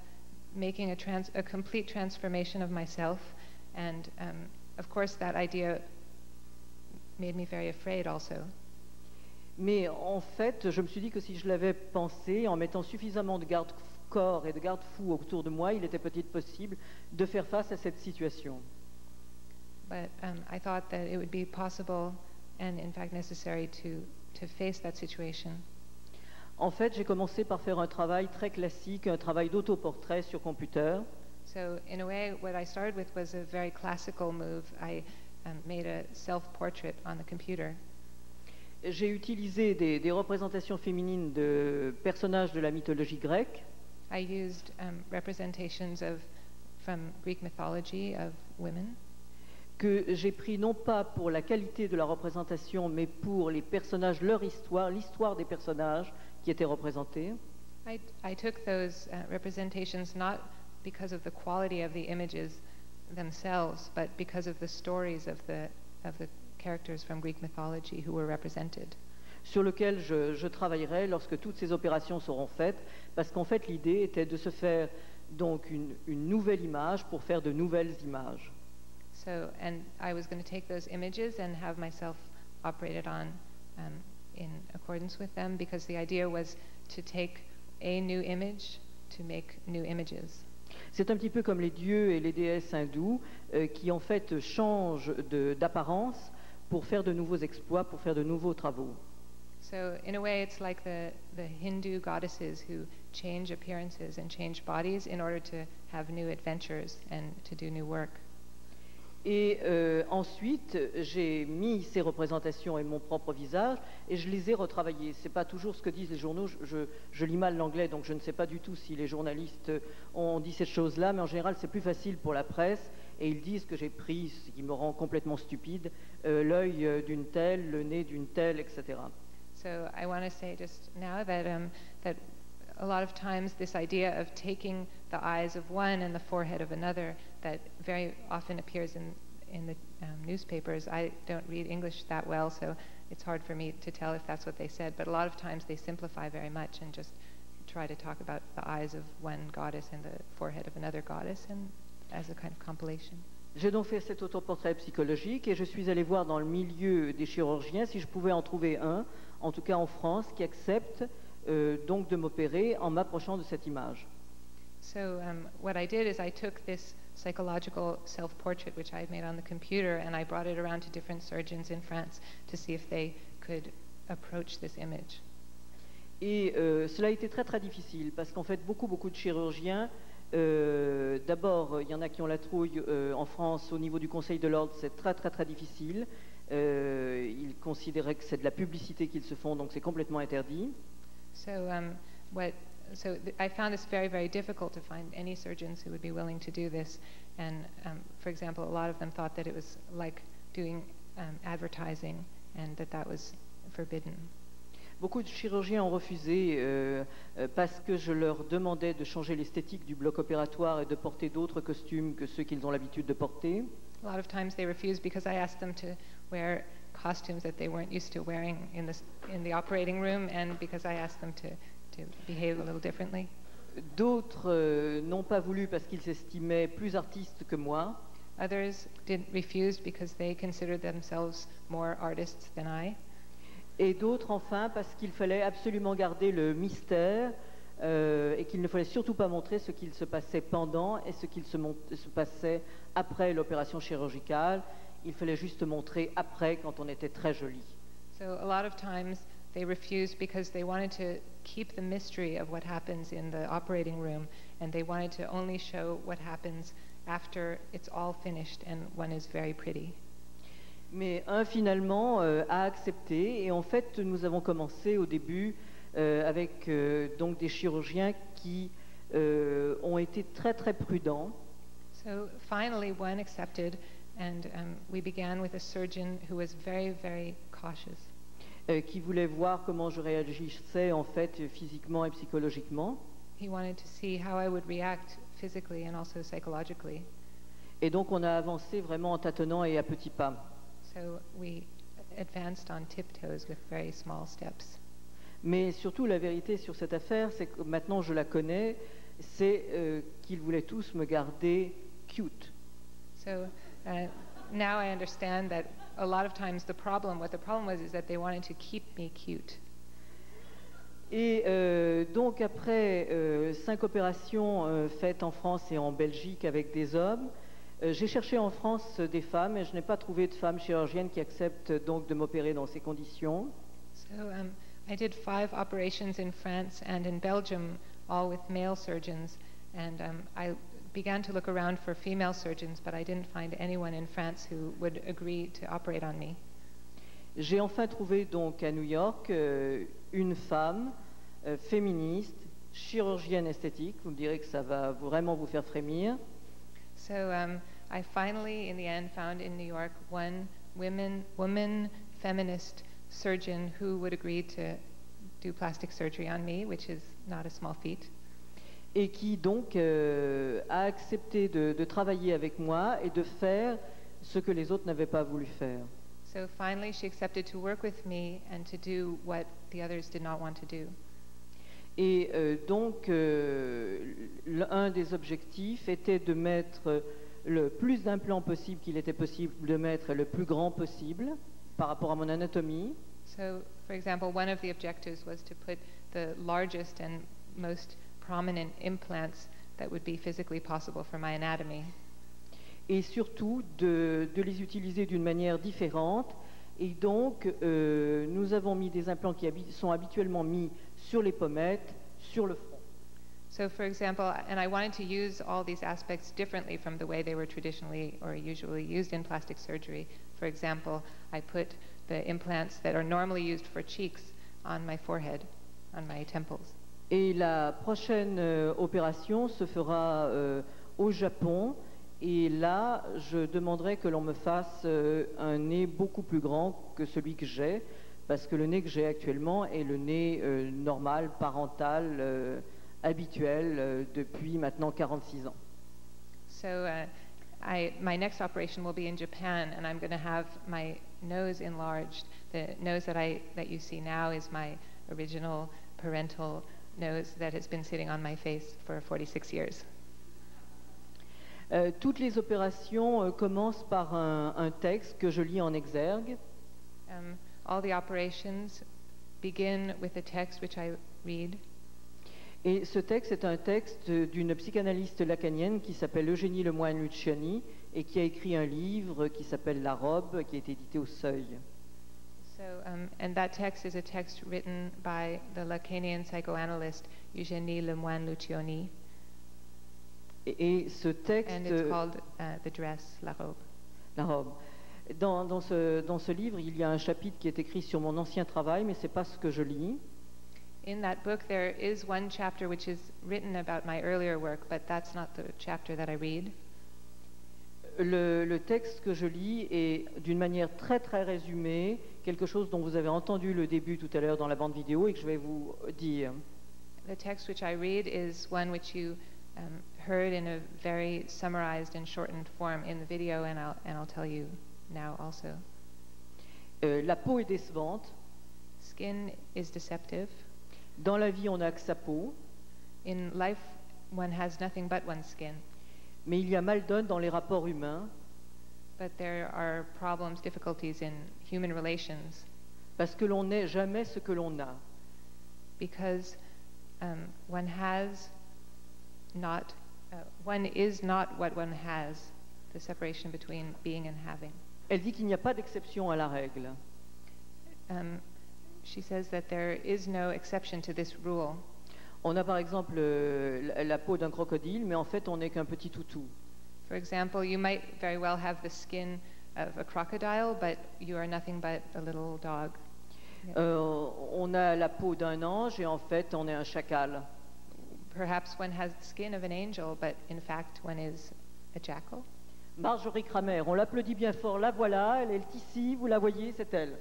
making a complete transformation of myself. And of course, that idea made me very afraid also. Mais en fait, je me suis dit que si je l'avais pensé, en mettant suffisamment de garde-corps et de garde-fous autour de moi, il était peut-être possible de faire face à cette situation. But I thought that it would be possible and in fact necessary to face that situation. En fait, j'ai commencé par faire un travail très classique, un travail d'autoportrait sur computer. So in a way, what I started with was a very classical move. I made a self-portrait on the computer. J'ai utilisé des représentations féminines de personnages de la mythologie grecque. I used representations from Greek mythology of women. Que j'ai pris non pas pour la qualité de la représentation, mais pour les personnages, leur histoire, l'histoire des personnages qui étaient représentés. I took those representations not because of the quality of the images themselves, but because of the stories of the characters from Greek mythology who were represented. Sur lequel je travaillerai lorsque toutes ces opérations seront faites, parce qu'en fait l'idée était de se faire donc une nouvelle image pour faire de nouvelles images. So, and I was going to take those images and have myself operated on in accordance with them, because the idea was to take a new image to make new images. C'est un petit peu comme les dieux et les déesses hindous qui en fait changent d'apparence pour faire de nouveaux exploits, pour faire de nouveaux travaux. So in a way it's like the Hindu goddesses who change appearances and change bodies in order to have new adventures and to do new work. Et ensuite, j'ai mis ces représentations et mon propre visage et je les ai retravaillées. Ce n'est pas toujours ce que disent les journaux. Je lis mal l'anglais, donc je ne sais pas du tout si les journalistes ont dit cette chose-là, mais en général, c'est plus facile pour la presse. Et ils disent que j'ai pris, ce qui me rend complètement stupide, l'œil d'une telle, le nez d'une telle, etc. So I want to say just now that that a lot of times this idea of taking the eyes of one and the forehead of another, that very often appears in the newspapers. I don't read English that well, so it's hard for me to tell if that's what they said, but a lot of times they simplify very much and just try to talk about the eyes of one goddess and the forehead of another goddess, and as a kind of compilation. J'ai donc fait cet autoportrait psychologique et je suis allée voir dans le milieu des chirurgiens si je pouvais en trouver un, en tout cas en France, qui accepte donc de m'opérer en m'approchant de cette image. So what I did is I took this psychological self-portrait which I had made on the computer and I brought it around to different surgeons in France to see if they could approach this image. Et cela a été très très difficile parce qu'en fait beaucoup de chirurgiens, d'abord il y en a qui ont la trouille en France au niveau du Conseil de l'Ordre, c'est très très très difficile. Ils considéraient que c'est de la publicité qu'ils se font, donc c'est complètement interdit. So I found this very, very difficult to find any surgeons who would be willing to do this. And for example, a lot of them thought that it was like doing advertising and that was forbidden. Beaucoup de chirurgiens ont refusé parce que je leur demandais de changer l'esthétique du bloc opératoire et de porter d'autres costumes que ceux qu'ils ont l'habitude de porter. A lot of times they refused because I asked them to wear costumes that they weren't used to wearing in the operating room, and because I asked them to behave a little differently. D'autres n'ont pas voulu parce qu'ils s'estimaient plus artistes que moi. Others refused because they considered themselves more artists than I. Et d'autres enfin parce qu'il fallait absolument garder le mystère et qu'il ne fallait surtout pas montrer ce qu'il se passait pendant et ce qu'il se passait après l'opération chirurgicale. Il fallait juste montrer après quand on était très joli. So a lot of times they refused because they wanted to keep the mystery of what happens in the operating room, and they wanted to only show what happens after it's all finished and one is very pretty. Mais un finalement a accepté et en fait nous avons commencé au début avec donc des chirurgiens qui ont été très très prudents. So finally, one accepted, and we began with a surgeon who was very, very cautious. Qui voulaient voir comment je réagissais en fait physiquement et psychologiquement. He wanted to see how I would react physically and also psychologically. Et donc on a avancé vraiment en tâtonnant et à petits pas. So we advanced on tiptoes with very small steps. Mais surtout la vérité sur cette affaire, c'est que maintenant je la connais, c'est qu'ils voulaient tous me garder cute. So now I understand that a lot of times what the problem was is that they wanted to keep me cute. Et donc après 5 opérations faites en France et en Belgique avec des hommes, j'ai cherché en France des femmes et je n'ai pas trouvé de femmes chirurgiennes qui acceptent donc de m'opérer dans ces conditions. So I did 5 operations in France and in Belgium, all with male surgeons, and I began to look around for female surgeons, but I didn't find anyone in France who would agree to operate on me. J'ai enfin trouvé donc à New York une femme féministe, chirurgienne esthétique. Vous me direz que ça va vraiment vous faire frémir. So I finally, in the end, found in New York one woman feminist surgeon who would agree to do plastic surgery on me, which is not a small feat. Et qui donc a accepté de travailler avec moi et de faire ce que les autres n'avaient pas voulu faire. So finally, she accepted to work with me and to do what the others did not want to do. Et donc, un des objectifs était de mettre le plus d'implants possible qu'il était possible de mettre, le plus grand possible par rapport à mon anatomie. So, for example, one of the objectives was to put the largest and most prominent implants that would be physically possible for my anatomy. Et surtout de les utiliser d'une manière différente. Et donc, nous avons mis des implants qui sont habituellement mis sur les pommettes, sur le front. So, for example, and I wanted to use all these aspects differently from the way they were traditionally or usually used in plastic surgery. For example, I put the implants that are normally used for cheeks on my forehead, on my temples. Et la prochaine opération se fera au Japon. Et là, je demanderai que l'on me fasse un nez beaucoup plus grand que celui que j'ai, parce que le nez que j'ai actuellement est le nez normal, parental, habituel, depuis maintenant 46 ans. So my next operation will be in Japan, and I'm going to have my nose enlarged. The nose that you see now is my original parental nose that has been sitting on my face for 46 years. Toutes les opérations commencent par un texte que je lis en exergue. All the operations begin with a text which I read. Et ce texte est un texte d'une psychanalyste lacanienne qui s'appelle Eugénie Lemoine-Luciani et qui a écrit un livre qui s'appelle La Robe, qui est édité au Seuil. So, and that text is a text written by the Lacanian psychoanalyst Eugénie Lemoine-Luciani. Et ce texte, and it's called The Dress, La Robe. La Robe. Dans ce livre, il y a un chapitre qui est écrit sur mon ancien travail, mais ce n'est pas ce que je lis. In that book, there is one chapter which is written about my earlier work, but that's not the chapter that I read. Le texte que je lis est d'une manière très très résumée, quelque chose dont vous avez entendu le début tout à l'heure dans la bande vidéo et que je vais vous dire. The text which I read is one which you heard in a very summarized and shortened form in the video, and I'll tell you now also. La peau est décevante. Skin is deceptive. Dans la vie, on n'a que sa peau. In life, one has nothing but one's skin. Mais il y a mal donne dans les rapports humains. But there are problems, difficulties in human relations. Parce que l'on n'est jamais ce que l'on a. Because one has not, one is not what one has. The separation between being and having. Elle dit qu'il n'y a pas d'exception à la règle. She says that there is no exception to this rule. On a par exemple la peau d'un crocodile, mais en fait on n'est qu'un petit toutou. For example, you might very well have the skin of a crocodile, but you are nothing but a little dog. On a la peau d'un ange et en fait on est un chacal. Perhaps one has the skin of an angel, but in fact one is a jackal. Marjorie Kramer, on l'applaudit bien fort, la voilà, elle est ici, vous la voyez, c'est elle.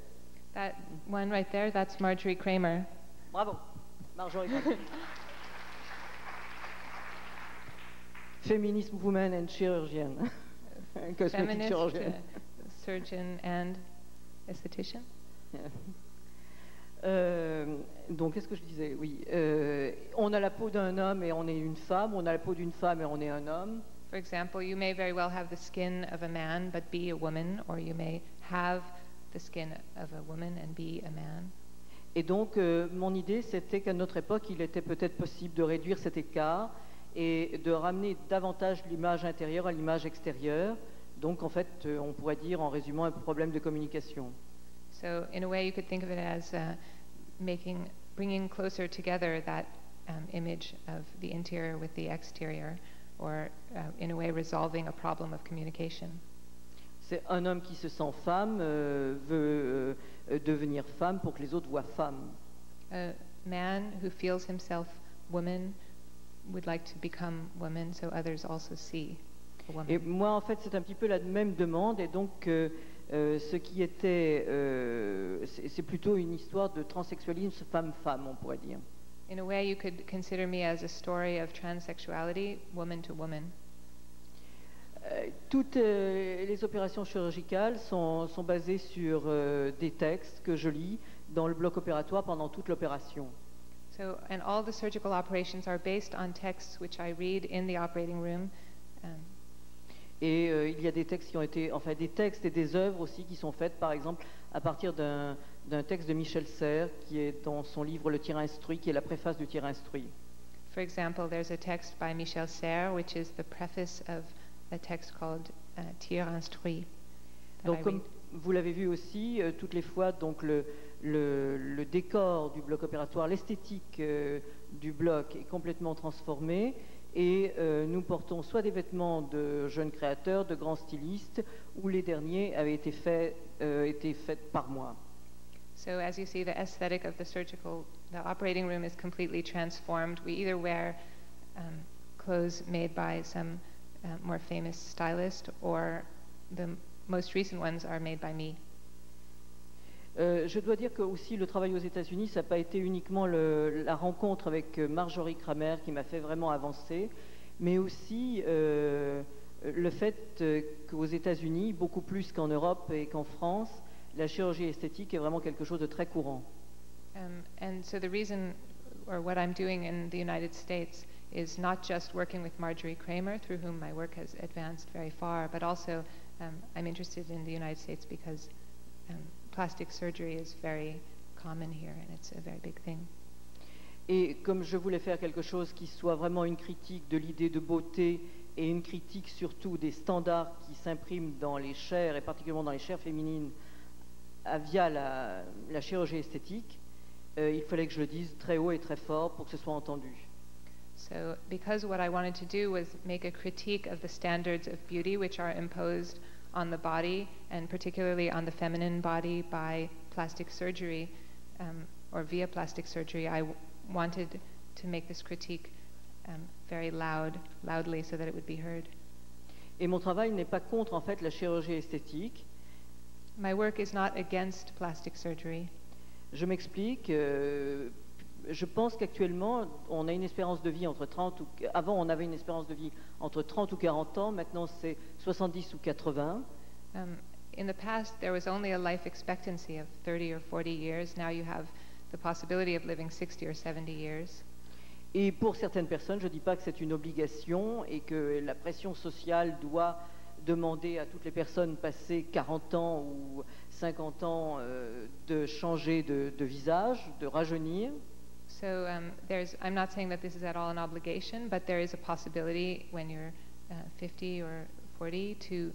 That one right there, that's Marjorie Kramer. Bravo, Marjorie Kramer. Féministe woman and chirurgienne. Cosmétique Feminist, chirurgienne. surgeon and esthetician. Donc, qu'est-ce que je disais? Oui, on a la peau d'un homme et on est une femme, on a la peau d'une femme et on est un homme. For example, you may very well have the skin of a man but be a woman, or you may have the skin of a woman and be a man. Et donc, mon idée, c'était qu'à notre époque, il était peut-être possible de réduire cet écart et de ramener davantage l'image intérieure à l'image extérieure. Donc, en fait, on pourrait dire, en résumant, un problème de communication. So, in a way, you could think of it as bringing closer together that image of the interior with the exterior, or in a way, resolving a problem of communication. C'est un homme qui se sent femme, veut devenir femme pour que les autres voient femme. A man who feels himself woman would like to become woman, so others also see a woman. Et moi, en fait, c'est un petit peu la même demande, et donc ce qui était, c'est plutôt une histoire de transsexualisme femme-femme, on pourrait dire. In a way, you could consider me as a story of transsexuality, woman to woman. Toutes les opérations chirurgicales sont basées sur des textes que je lis dans le bloc opératoire pendant toute l'opération. So, and all the surgical operations are based on texts which I read in the operating room. Et il y a des textes qui ont été, enfin des textes et des œuvres aussi qui sont faites, par exemple, à partir d'un texte de Michel Serres qui est dans son livre Le Tir instruit, qui est la préface du Tir instruit. For example, there's a text by Michel Serres, which is the preface of a text called Tir instruit. Donc, comme vous l'avez vu aussi, toutes les fois, donc le décor du bloc opératoire, l'esthétique du bloc est complètement transformée. Et nous portons soit des vêtements de jeunes créateurs, de grands stylistes, ou les derniers avaient été faits par moi. So as you see, the aesthetic of the operating room is completely transformed. We either wear clothes made by some more famous stylist, or the most recent ones are made by me. Je dois dire que aussi le travail aux États-Unis, ça n'a pas été uniquement la rencontre avec Marjorie Kramer qui m'a fait vraiment avancer, mais aussi le fait qu'aux États-Unis, beaucoup plus qu'en Europe et qu'en France, la chirurgie esthétique est vraiment quelque chose de très courant. And so the reason, or what I'm doing in the United States, is not just working with Marjorie Kramer, through whom my work has advanced very far, but also I'm interested in the United States because plastic surgery is very common here, and it's a very big thing. Et comme je voulais faire quelque chose qui soit vraiment une critique de l'idée de beauté et une critique surtout des standards qui s'impriment dans les chairs, et particulièrement dans les chairs féminines, via la chirurgie esthétique, il fallait que je le dise très haut et très fort pour que ce soit entendu. So, because what I wanted to do was make a critique of the standards of beauty which are imposed on the body, and particularly on the feminine body by plastic surgery, or via plastic surgery, I wanted to make this critique very loudly, so that it would be heard. Et mon travail n'est pas contre en fait la chirurgie esthétique. My work is not against plastic surgery. Je m'explique. Je pense qu'actuellement, on a une espérance de vie entre 30 ou... Avant, on avait une espérance de vie entre 30 ou 40 ans. Maintenant, c'est 70 ou 80. In the past, there was only a life expectancy of 30 or 40 years. Now you have the possibility of living 60 or 70 years. Et pour certaines personnes, je ne dis pas que c'est une obligation et que la pression sociale doit demander à toutes les personnes passées 40 ans ou 50 ans de changer de visage, de rajeunir. So I'm not saying that this is at all an obligation, but there is a possibility when you're 50 or 40 to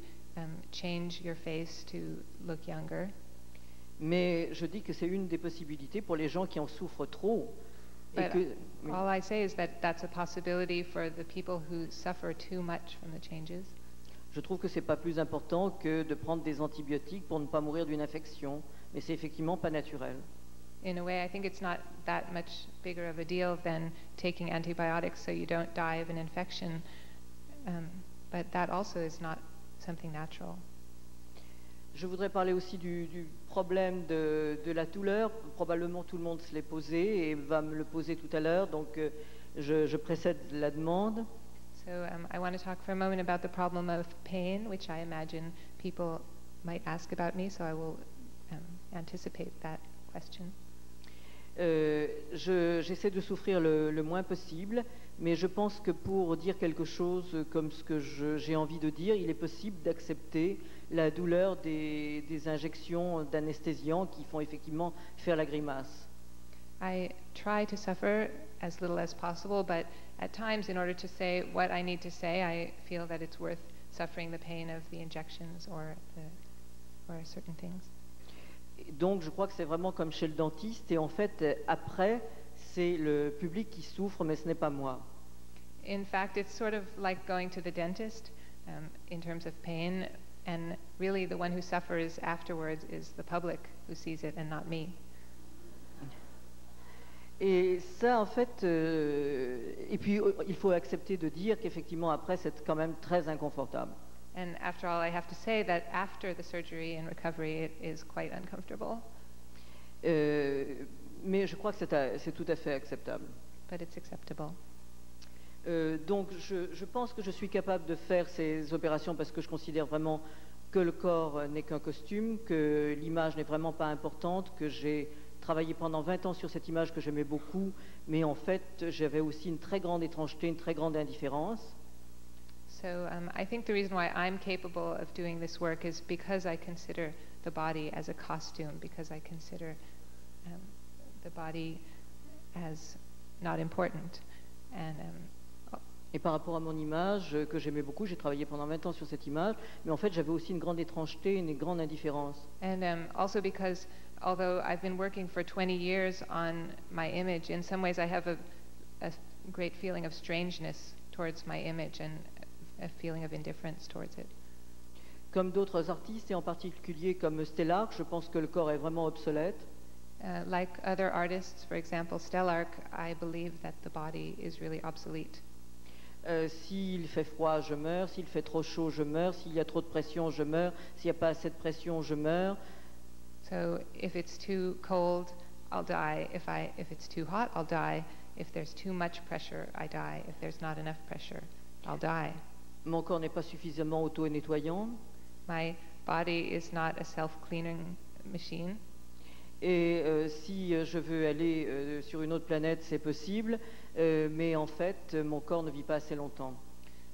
change your face to look younger. Mais je dis que c'est une des possibilités pour les gens qui en souffrent trop. Et But que, all I say is that that's a possibility for the people who suffer too much from the changes. je trouve que c'est pas plus important que de prendre des antibiotiques pour ne pas mourir d'une infection, mais c'est effectivement pas naturel. in a way, I think it's not that much bigger of a deal than taking antibiotics so you don't die of an infection. But that also is not something natural. Je voudrais parler aussi du problème de la douleur. Probablement tout le monde se l'est posé et va me le poser tout à l'heure, donc je précède la demande. So I want to talk for a moment about the problem of pain, which I imagine people might ask about me, so I will anticipate that question. J'essaie de souffrir le moins possible, mais je pense que pour dire quelque chose comme ce que j'ai envie de dire, il est possible d'accepter la douleur des injections d'anesthésiants qui font effectivement faire la grimace. I try to suffer as little as possible, but at times, in order to say what I need to say, I feel that it's worth suffering the pain of the injections or certain things. Donc je crois que c'est vraiment comme chez le dentiste, et en fait, après, c'est le public qui souffre, mais ce n'est pas moi. In fact, it's sort of like going to the dentist in terms of pain, and really the one who suffers afterwards is the public who sees it and not me. Et ça, en fait, et puis il faut accepter de dire qu'effectivement, après, c'est quand même très inconfortable. And after all, I have to say that after the surgery and recovery, it is quite uncomfortable. Mais je crois que c'est tout à fait acceptable. But it's acceptable. Donc je pense que je suis capable de faire ces opérations parce que je considère vraiment que le corps n'est qu'un costume, que l'image n'est vraiment pas importante, que j'ai travaillé pendant 20 ans sur cette image que j'aimais beaucoup, mais en fait j'avais aussi une très grande étrangeté, une très grande indifférence. So I think the reason why I'm capable of doing this work is because I consider the body as a costume, because I consider the body as not important. And et par rapport à mon image que j'aimais beaucoup, j'ai travaillé pendant 20 ans sur cette image, mais en fait j'avais aussi une grande étrangeté, une grande indifférence. And also because although I've been working for 20 years on my image, in some ways I have a great feeling of strangeness towards my image and a feeling of indifference towards it. Comme d'autres artistes, et en particulier comme Stellark, je pense que le corps est vraiment obsolète. Like other artists, for example, Stellark, I believe that the body is really obsolete. S'il fait froid, je meurs. S'il fait trop chaud, je meurs. S'il y a trop de pression, je meurs. S'il n'y a pas assez de pression, je meurs. So if it's too cold, I'll die. If it's too hot, I'll die. If there's too much pressure, I die. If there's not enough pressure, I'll die. Mon corps n'est pas suffisamment auto-nettoyant. My body is not a self-cleaning machine. Et si je veux aller sur une autre planète, c'est possible, mais en fait, mon corps ne vit pas assez longtemps.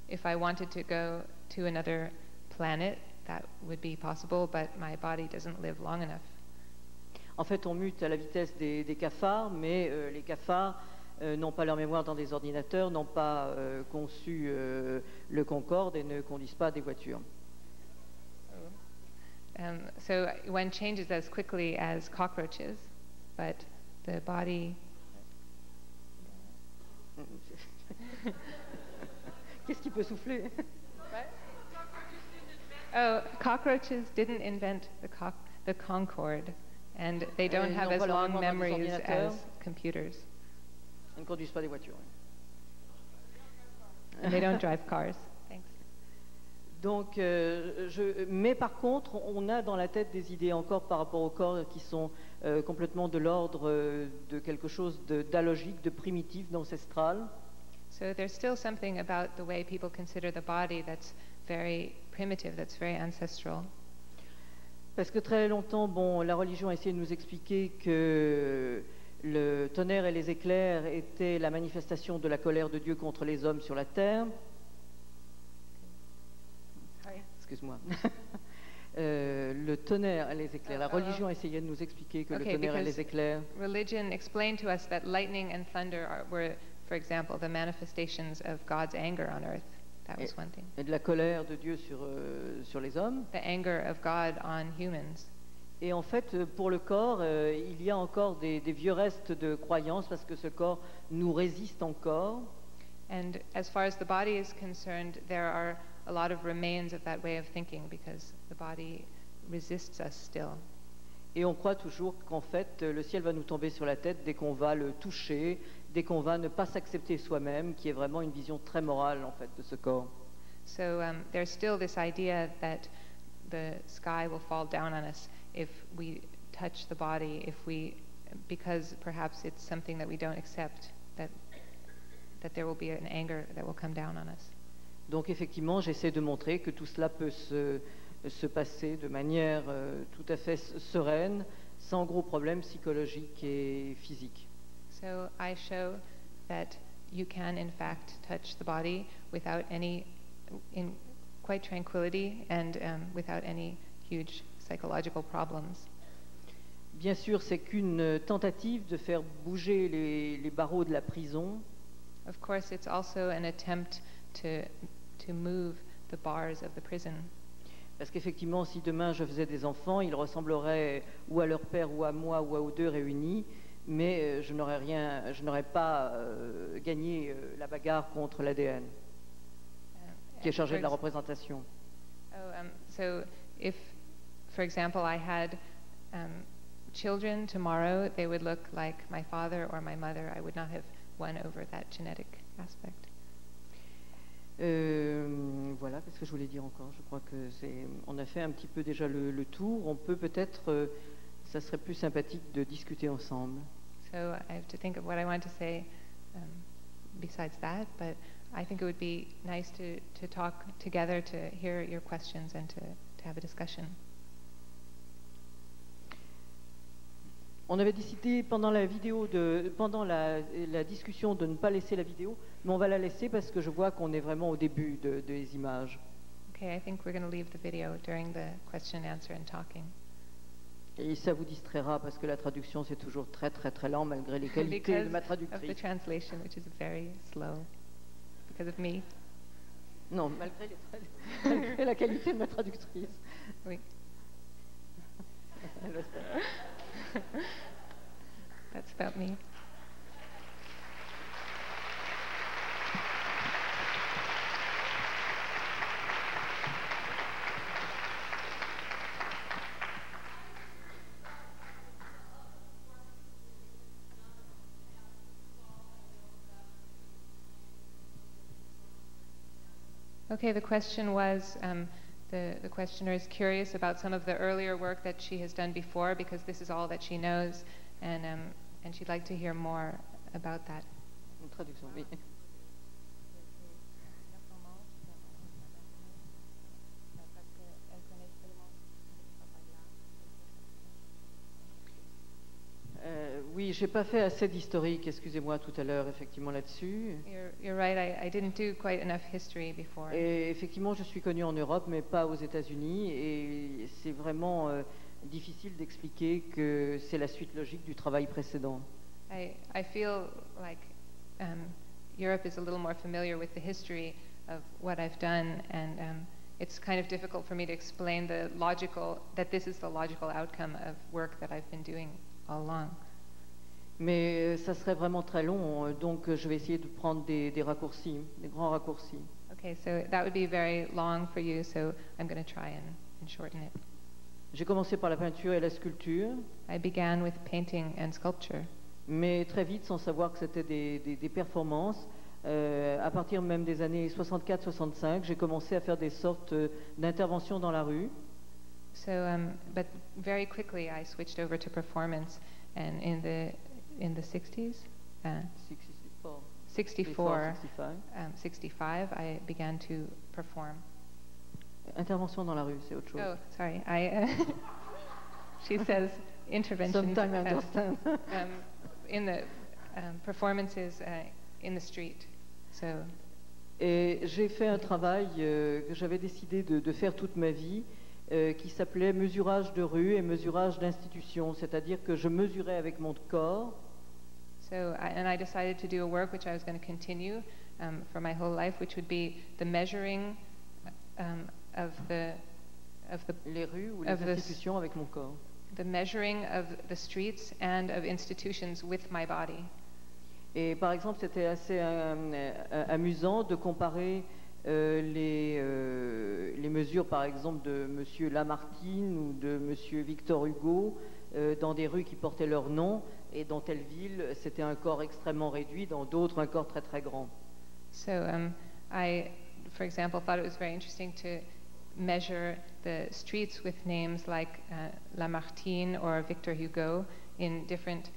If I wanted to go to another planet, that would be possible, but my body doesn't live long enough. En fait, on mute à la vitesse des cafards, mais les cafards n'ont pas leur mémoire dans des ordinateurs, n'ont pas conçu le Concorde et ne conduisent pas des voitures. So one changes as quickly as cockroaches, but the body... Qu'est-ce qui peut souffler? Oh, cockroaches didn't invent the Concorde, and they don't have as long memories as computers. Ils ne conduisent pas des voitures. And they don't drive cars. Thanks. Donc, mais par contre, on a dans la tête des idées encore par rapport au corps qui sont complètement de l'ordre de quelque chose d'alogique, de primitif, d'ancestral. So there's still something about the way people consider the body that's very primitive, that's very ancestral. Parce que très longtemps, bon, la religion a essayé de nous expliquer que le tonnerre et les éclairs étaient la manifestation de la colère de Dieu contre les hommes sur la terre. Excuse-moi. Le tonnerre et les éclairs. La religion a essayé de nous expliquer que le tonnerre et les éclairs. Religion explained to us that lightning and thunder were, for example, the manifestations of God's anger on earth. That was one thing. Et de la colère de Dieu sur les hommes. The anger of God on humans. Et en fait, pour le corps, il y a encore des vieux restes de croyances parce que ce corps nous résiste encore. And as far as the body is concerned, there are a lot of remains of that way of thinking because the body resists us still. Et on croit toujours qu'en fait, le ciel va nous tomber sur la tête dès qu'on va le toucher, dès qu'on va ne pas s'accepter soi-même, qui est vraiment une vision très morale en fait de ce corps. So there's still this idea that the sky will fall down on us if we touch the body, because perhaps it's something that we don't accept, that there will be an anger that will come down on us. Donc effectivement, j'essaie de montrer que tout cela peut se passer de manière tout à fait sereine, sans gros problèmes psychologiques et physiques. So I show that you can in fact touch the body without in quite tranquility and without any huge psychological problems. Bien sûr, c'est qu'une tentative de faire bouger les barreaux de la prison. Of course, it's also an attempt to move the bars of the prison. Parce qu'effectivement, si demain je faisais des enfants, ils ressembleraient ou à leur père ou à moi ou aux deux réunis, mais je n'aurais pas gagné la bagarre contre l'ADN, qui est chargé de la représentation. So if, for example, I had children tomorrow, they would look like my father or my mother. I would not have won over that genetic aspect. Voilà, qu'est-ce que je voulais dire encore? Je crois que on a fait un petit peu déjà le tour. On peut peut-être, ça serait plus sympathique de discuter ensemble. So I have to think of what I want to say besides that, but I think it would be nice to talk together, to hear your questions and to have a discussion. On avait décidé pendant la discussion de ne pas laisser la vidéo, mais on va la laisser parce que je vois qu'on est vraiment au début des images. Okay, I think we're going to leave the video during the question, answer and talking. Et ça vous distraira parce que la traduction c'est toujours très très très lent malgré les qualités de ma Because of the traductrice. translation, which is very slow, because of me. Non, malgré la qualité de ma traductrice. Oui. That's about me. Okay, the question was, the questioner is curious about some of the earlier work that she has done before, because this is all that she knows, and she'd like to hear more about that. Une traduction, oui. Oui, j'ai pas fait assez d'historique, excusez-moi tout à l'heure, effectivement là-dessus. You're right, I didn't do quite enough history before. Et effectivement, je suis connue en Europe, mais pas aux États-Unis, et c'est vraiment difficile d'expliquer que c'est la suite logique du travail précédent. I feel like Europe is a little more familiar with the history of what I've done, and it's kind of difficult for me to explain that this is the logical outcome of work that I've been doing all along. Mais ça serait vraiment très long, donc je vais essayer de prendre des raccourcis, des grands raccourcis. Okay, so that would be very long for you, so I'm going to try and shorten it. J'ai commencé par la peinture et la sculpture, I began with painting and sculpture, mais très vite, sans savoir que c'était des performances, à partir même des années 64-65, j'ai commencé à faire des sortes d'interventions dans la rue. so but very quickly I switched over to performance, and in the 60s, 64, 64, 65. 65, I began to perform. Intervention dans la rue, c'est autre chose. Oh, sorry. She says interventions. Sometimes I understand. In the performances in the street. So. Et j'ai fait un travail que j'avais décidé de faire toute ma vie, qui s'appelait mesurage de rue et mesurage d'institution, c'est-à-dire que je mesurais avec mon corps. So, and I decided to do a work which I was going to continue for my whole life, which would be the measuring of the Les rues ou les institutions avec mon corps. The measuring of the streets and of institutions with my body. Et par exemple, c'était assez amusant de comparer les mesures, par exemple, de M. Lamartine ou de M. Victor Hugo dans des rues qui portaient leur nom, et dans telle ville, c'était un corps extrêmement réduit, dans d'autres, un corps très très grand. So I, for example, thought it was very interesting to measure the streets with names like Lamartine or Victor Hugo in different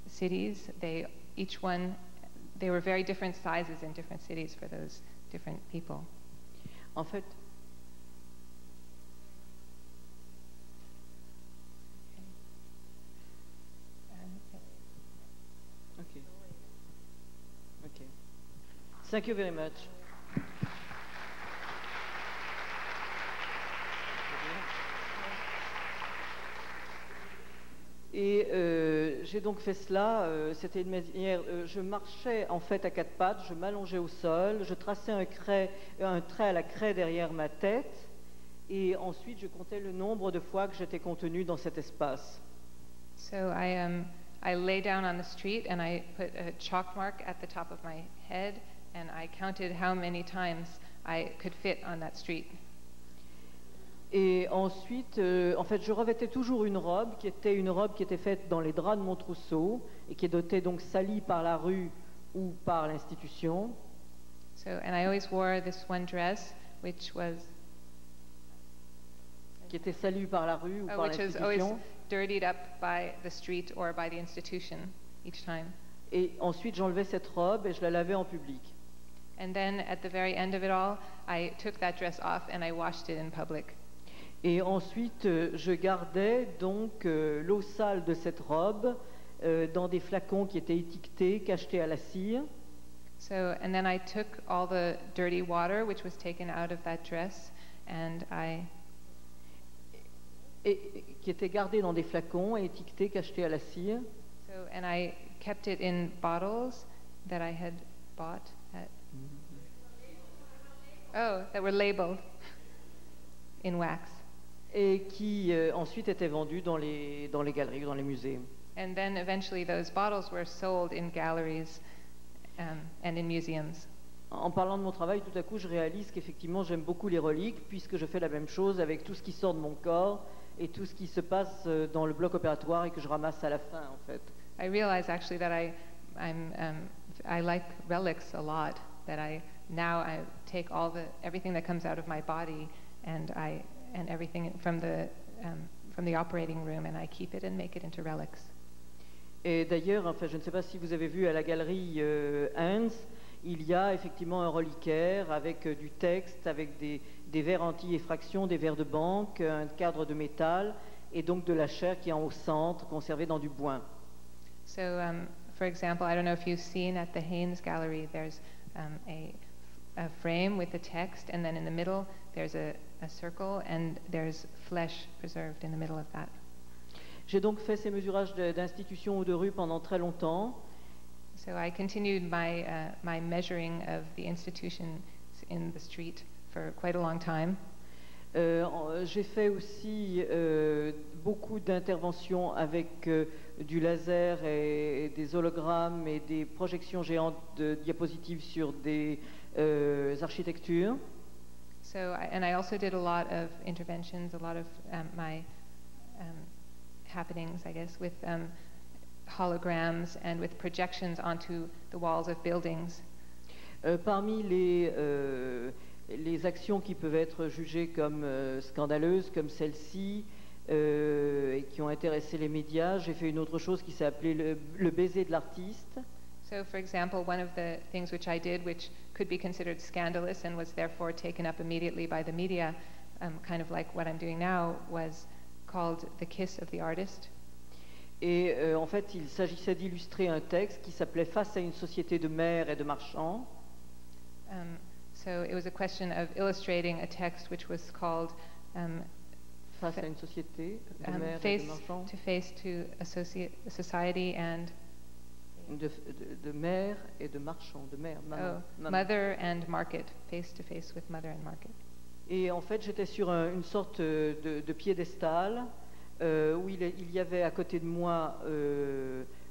cities. They were very different sizes in different cities for those different people. En fait, okay. Okay. Thank you very much. Et j'ai donc fait cela, c'était une manière, je marchais en fait à quatre pattes, je m'allongeais au sol, je traçais un trait à la craie derrière ma tête, et ensuite je comptais le nombre de fois que j'étais contenu dans cet espace. So I lay down on the street and I put a chalk mark at the top of my head and I counted how many times I could fit on that street. Et ensuite, en fait, je revêtais toujours une robe qui était faite dans les draps de mon trousseau et qui était donc salie par la rue ou par l'institution. So, and I always wore this one dress, which was Qui était salie par la rue ou par which was always l'institution. dirtied up by the street or by the institution each time. Et ensuite, j'enlevais cette robe et je la lavais en public. And then at the very end of it all, I took that dress off and I washed it in public. Et ensuite, je gardais donc l'eau sale de cette robe dans des flacons qui étaient étiquetés, cachetés à la cire. So, and then I took all the dirty water which was taken out of that dress and Qui étaient gardés dans des flacons et étiquetés, cachetés à la cire. and I kept it in bottles that I had bought at that were labeled in wax. Et qui ensuite étaient vendus dans les galeries, dans les musées. And then eventually those bottles were sold in galleries and in museums. En parlant de mon travail, tout à coup, je réalise qu'effectivement, j'aime beaucoup les reliques, puisque je fais la même chose avec tout ce qui sort de mon corps et tout ce qui se passe dans le bloc opératoire et que je ramasse à la fin, en fait. I realize actually that I like relics a lot. That I take everything that comes out of my body and everything from the operating room and I keep it and make it into relics. Et d'ailleurs, enfin, je ne sais pas si vous avez vu à la galerie Hans, il y a effectivement un reliquaire avec du texte, avec des verres anti-effraction, des verres de banque, un cadre de métal et donc de la chair qui est au centre, conservée dans du bois. So, for example, I don't know if you've seen at the Haynes Gallery, there's a frame with the text, and then in the middle there's a circle, and there's flesh preserved in the middle of that. J'ai donc fait ces mesurages d'institution ou de rue pendant très longtemps. So I continued my measuring of the institutions in the street for quite a long time. J'ai fait aussi beaucoup d'interventions avec du laser et des hologrammes et des projections géantes de diapositives sur des architectures. So, and I also did a lot of interventions, a lot of my happenings, I guess, with holograms and with projections onto the walls of buildings. Parmi les actions qui peuvent être jugées comme scandaleuses, comme celle-ci, et qui ont intéressé les médias, j'ai fait une autre chose qui s'est appelée le baiser de l'artiste. So, for example, one of the things which I did, which could be considered scandalous and was therefore taken up immediately by the media, kind of like what I'm doing now, was called The Kiss of the Artist. Et en fait, il s'agissait d'illustrer un texte qui s'appelait Face à une société de maires et de marchands. So it was a question of illustrating a text which was called Face à une société de maires et Face de marchands. to Face to a Society and De maires et de marchands, de mère, maman, maman. Mother and Market, Face to Face with Mother and Market. Et en fait, j'étais sur une sorte de piédestal où il y avait à côté de moi,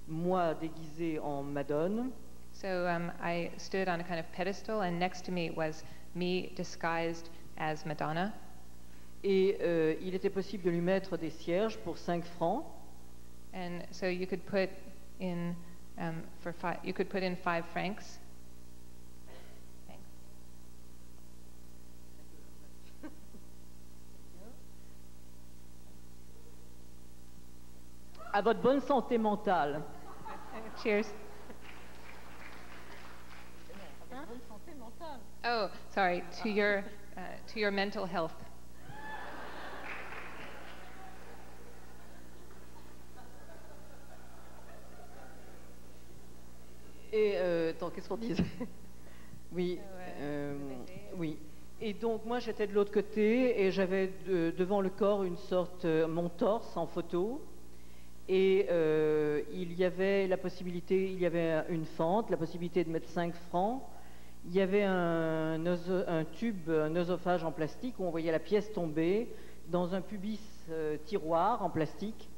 moi déguisé en Madone. So I stood on a kind of pedestal, and next to me was me disguised as Madonna. Et il était possible de lui mettre des cierges pour 5 francs. And so you could put in you could put in 5 francs. Thanks. À votre bonne santé mentale. Cheers. Oh, sorry, to your mental health. Et attends, qu'est-ce qu'on disait? Oui, oui. Et donc moi j'étais de l'autre côté et j'avais devant le corps une sorte, mon torse en photo. Et il y avait la possibilité, il y avait une fente, la possibilité de mettre 5 francs. Il y avait un tube, un oesophage en plastique où on voyait la pièce tomber dans un pubis tiroir en plastique.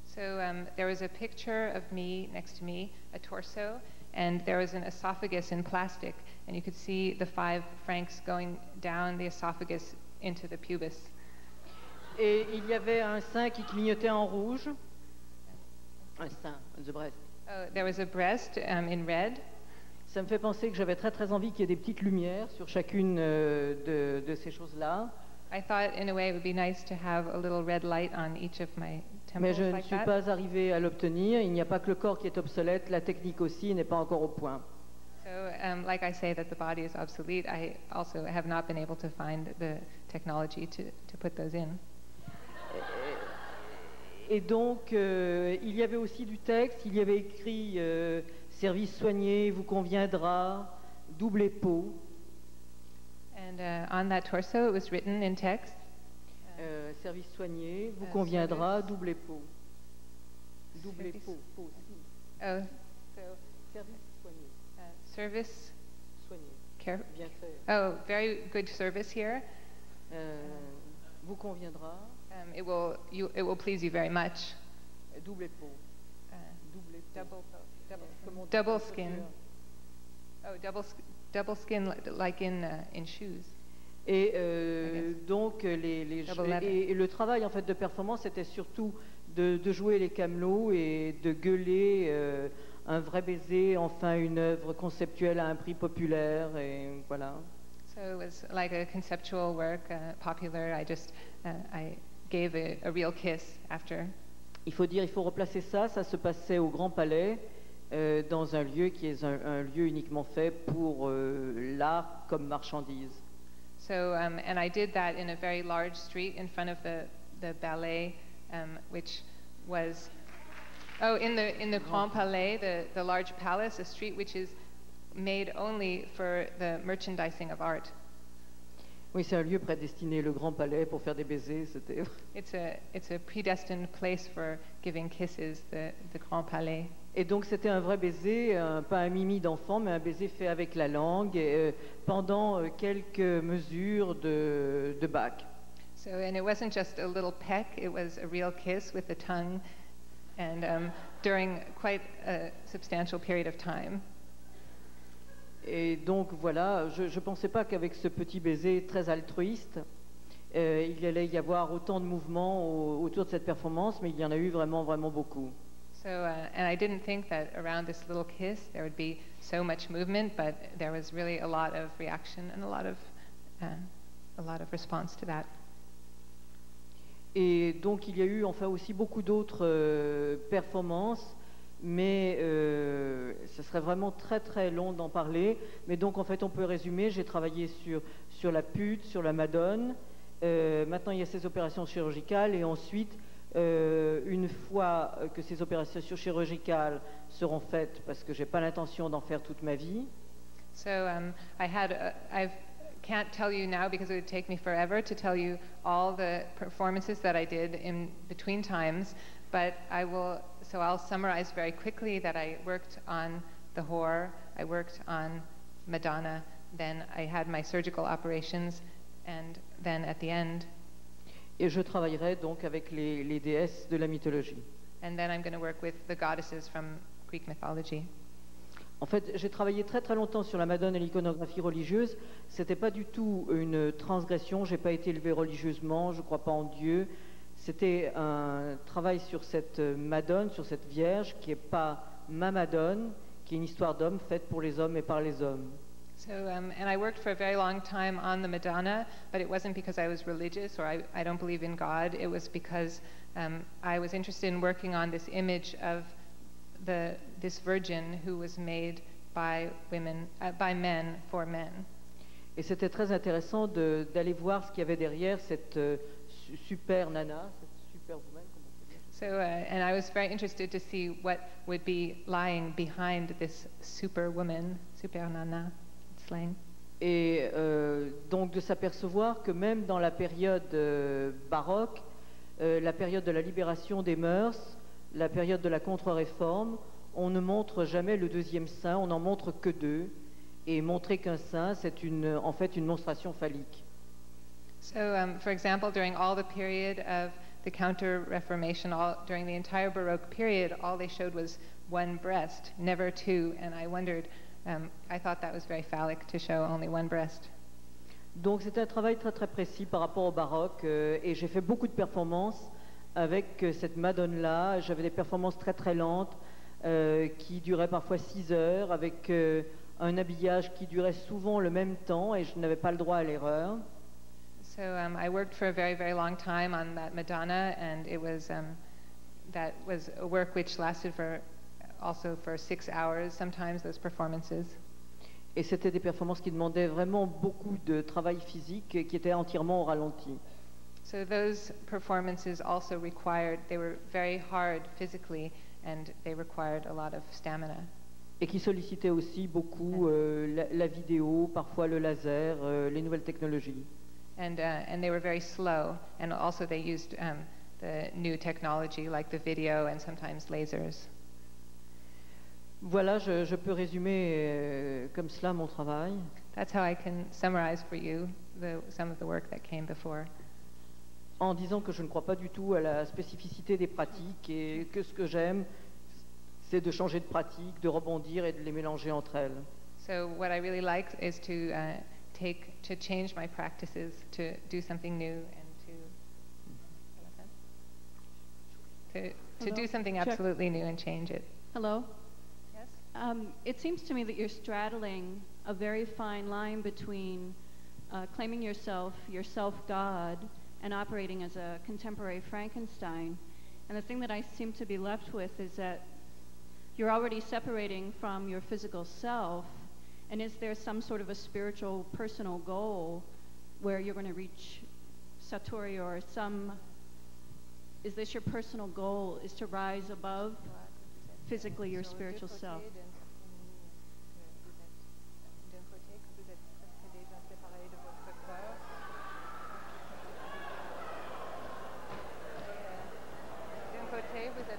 So there was a picture of me next to me, a torso, and there was an esophagus in plastic, and you could see the 5 francs going down the esophagus into the pubis. Et il y avait un sein qui clignotait en rouge. Un sein, the breast. Oh, there was a breast in red. Ça me fait penser que j'avais très très envie qu'il y ait des petites lumières sur chacune de ces choses-là. I thought in a way it would be nice to have a little red light on each of my Mais temples je ne like suis that. pas arrivée à l'obtenir. Il n'y a pas que le corps qui est obsolète, la technique aussi n'est pas encore au point. So like I say that the body is obsolete, I also have not been able to find the technology to put those in. Et donc, il y avait aussi du texte, il y avait écrit service soigné, vous conviendra, double épaule. And on that torso, it was written in text. Service soigné, vous conviendra, service. double épaule. Double Service. épaule, peau aussi. Oh, so Service soigné, service soigné, care. bien fait. Oh, very good service here. Vous conviendra, It will please you very much. double épaule. Double épaule. Comme on dit Double en skin. chaussure. Oh, double skin like in shoes. Et guess. donc Double leather. et le travail en fait de performance c'était surtout de jouer les camelots et de gueuler un vrai baiser, enfin une œuvre conceptuelle à un prix populaire et voilà. So it was like a conceptual work, popular. I gave a real kiss after. Il faut replacer ça. Ça se passait au Grand Palais dans un lieu qui est un lieu uniquement fait pour l'art comme marchandise. So and I did that in a very large street in front of the ballet, which was in the Grand Palais, the large palace, a street which is made only for the merchandising of art. Oui, c'est un lieu prédestiné, le Grand Palais, pour faire des baisers. C'était. It's a predestined place for giving kisses, the Grand Palais. Et donc c'était un vrai baiser, pas un mimi d'enfant, mais un baiser fait avec la langue pendant quelques mesures de Bach. So and it wasn't just a little peck; it was a real kiss with the tongue, and during quite a substantial period of time. Et donc voilà, je ne pensais pas qu'avec ce petit baiser très altruiste, il allait y avoir autant de mouvements autour de cette performance, mais il y en a eu vraiment, vraiment beaucoup. So and I didn't think that around this little kiss there would be so much movement, but there was really a lot of reaction and a lot of response to that. Et donc il y a eu enfin aussi beaucoup d'autres performances, mais ce serait vraiment très très long d'en parler. Mais donc en fait on peut résumer, j'ai travaillé sur la pute, sur la Madone, maintenant il y a ces opérations chirurgicales et ensuite une fois que ces opérations chirurgicales seront faites, parce que j'ai pas l'intention d'en faire toute ma vie. So I can't tell you now because it would take me forever to tell you all the performances that I did in between times, but I'll summarize very quickly that I worked on the Whore, I worked on Madonna, then I had my surgical operations, and then at the end. Et je travaillerai donc avec les déesses de la mythologie. And then I'm going to work with the goddesses from Greek mythology. En fait, j'ai travaillé très très longtemps sur la Madone et l'iconographie religieuse. C'était pas du tout une transgression. J'ai pas été élevé religieusement. Je crois pas en Dieu. C'était un travail sur cette Madone, sur cette Vierge, qui est pas ma Madone, qui est une histoire d'homme faite pour les hommes et par les hommes. So, and I worked for a very long time on the Madonna, but it wasn't because I was religious or I don't believe in God. It was because I was interested in working on this image of this virgin who was made by women, by men for men. Et c'était très intéressant d'aller voir ce qu'il y avait derrière cette super nana, cette superwoman, comment on peut dire. So, and I was very interested to see what would be lying behind this superwoman, super nana, slang. Et donc de s'apercevoir que même dans la période baroque, la période de la libération des mœurs, la période de la contre-réforme, on ne montre jamais le deuxième sein, on n'en montre que deux. Et montrer qu'un sein, c'est en fait une monstration phallique. So, for example, during all the period of the Counter-Reformation, during the entire Baroque period, all they showed was one breast, never two. And I wondered, I thought that was very phallic to show only one breast. Donc c'était un travail très très précis par rapport au baroque et j'ai fait beaucoup de performances avec cette Madone-là. J'avais des performances très très lentes qui duraient parfois 6 heures avec un habillage qui durait souvent le même temps et je n'avais pas le droit à l'erreur. So I worked for a very, very long time on that Madonna, and it was that was a work which lasted also for 6 hours, sometimes, those performances. Et c'était des performances qui demandaient vraiment beaucoup de travail physique et qui étaient entièrement au ralenti. So those performances also they were very hard physically, and they required a lot of stamina. Et qui sollicitaient aussi beaucoup la vidéo, parfois le laser, les nouvelles technologies. And they were very slow, and also they used the new technology like the video and sometimes lasers. Voilà, je peux résumer comme cela mon travail. That's how I can summarize for you some of the work that came before. En disant que je ne crois pas du tout à la spécificité des pratiques et que ce que j'aime, c'est de changer de pratique, de rebondir et de les mélanger entre elles. So what I really like is to change my practices, to do something new, and to do something absolutely new and change it. Hello. Yes. It seems to me that you're straddling a very fine line between claiming yourself God, and operating as a contemporary Frankenstein. And the thing that I seem to be left with is that you're already separating from your physical self. And is there some sort of a spiritual personal goal where you're going to reach Satori or is this your personal goal, is to rise above physically your spiritual self?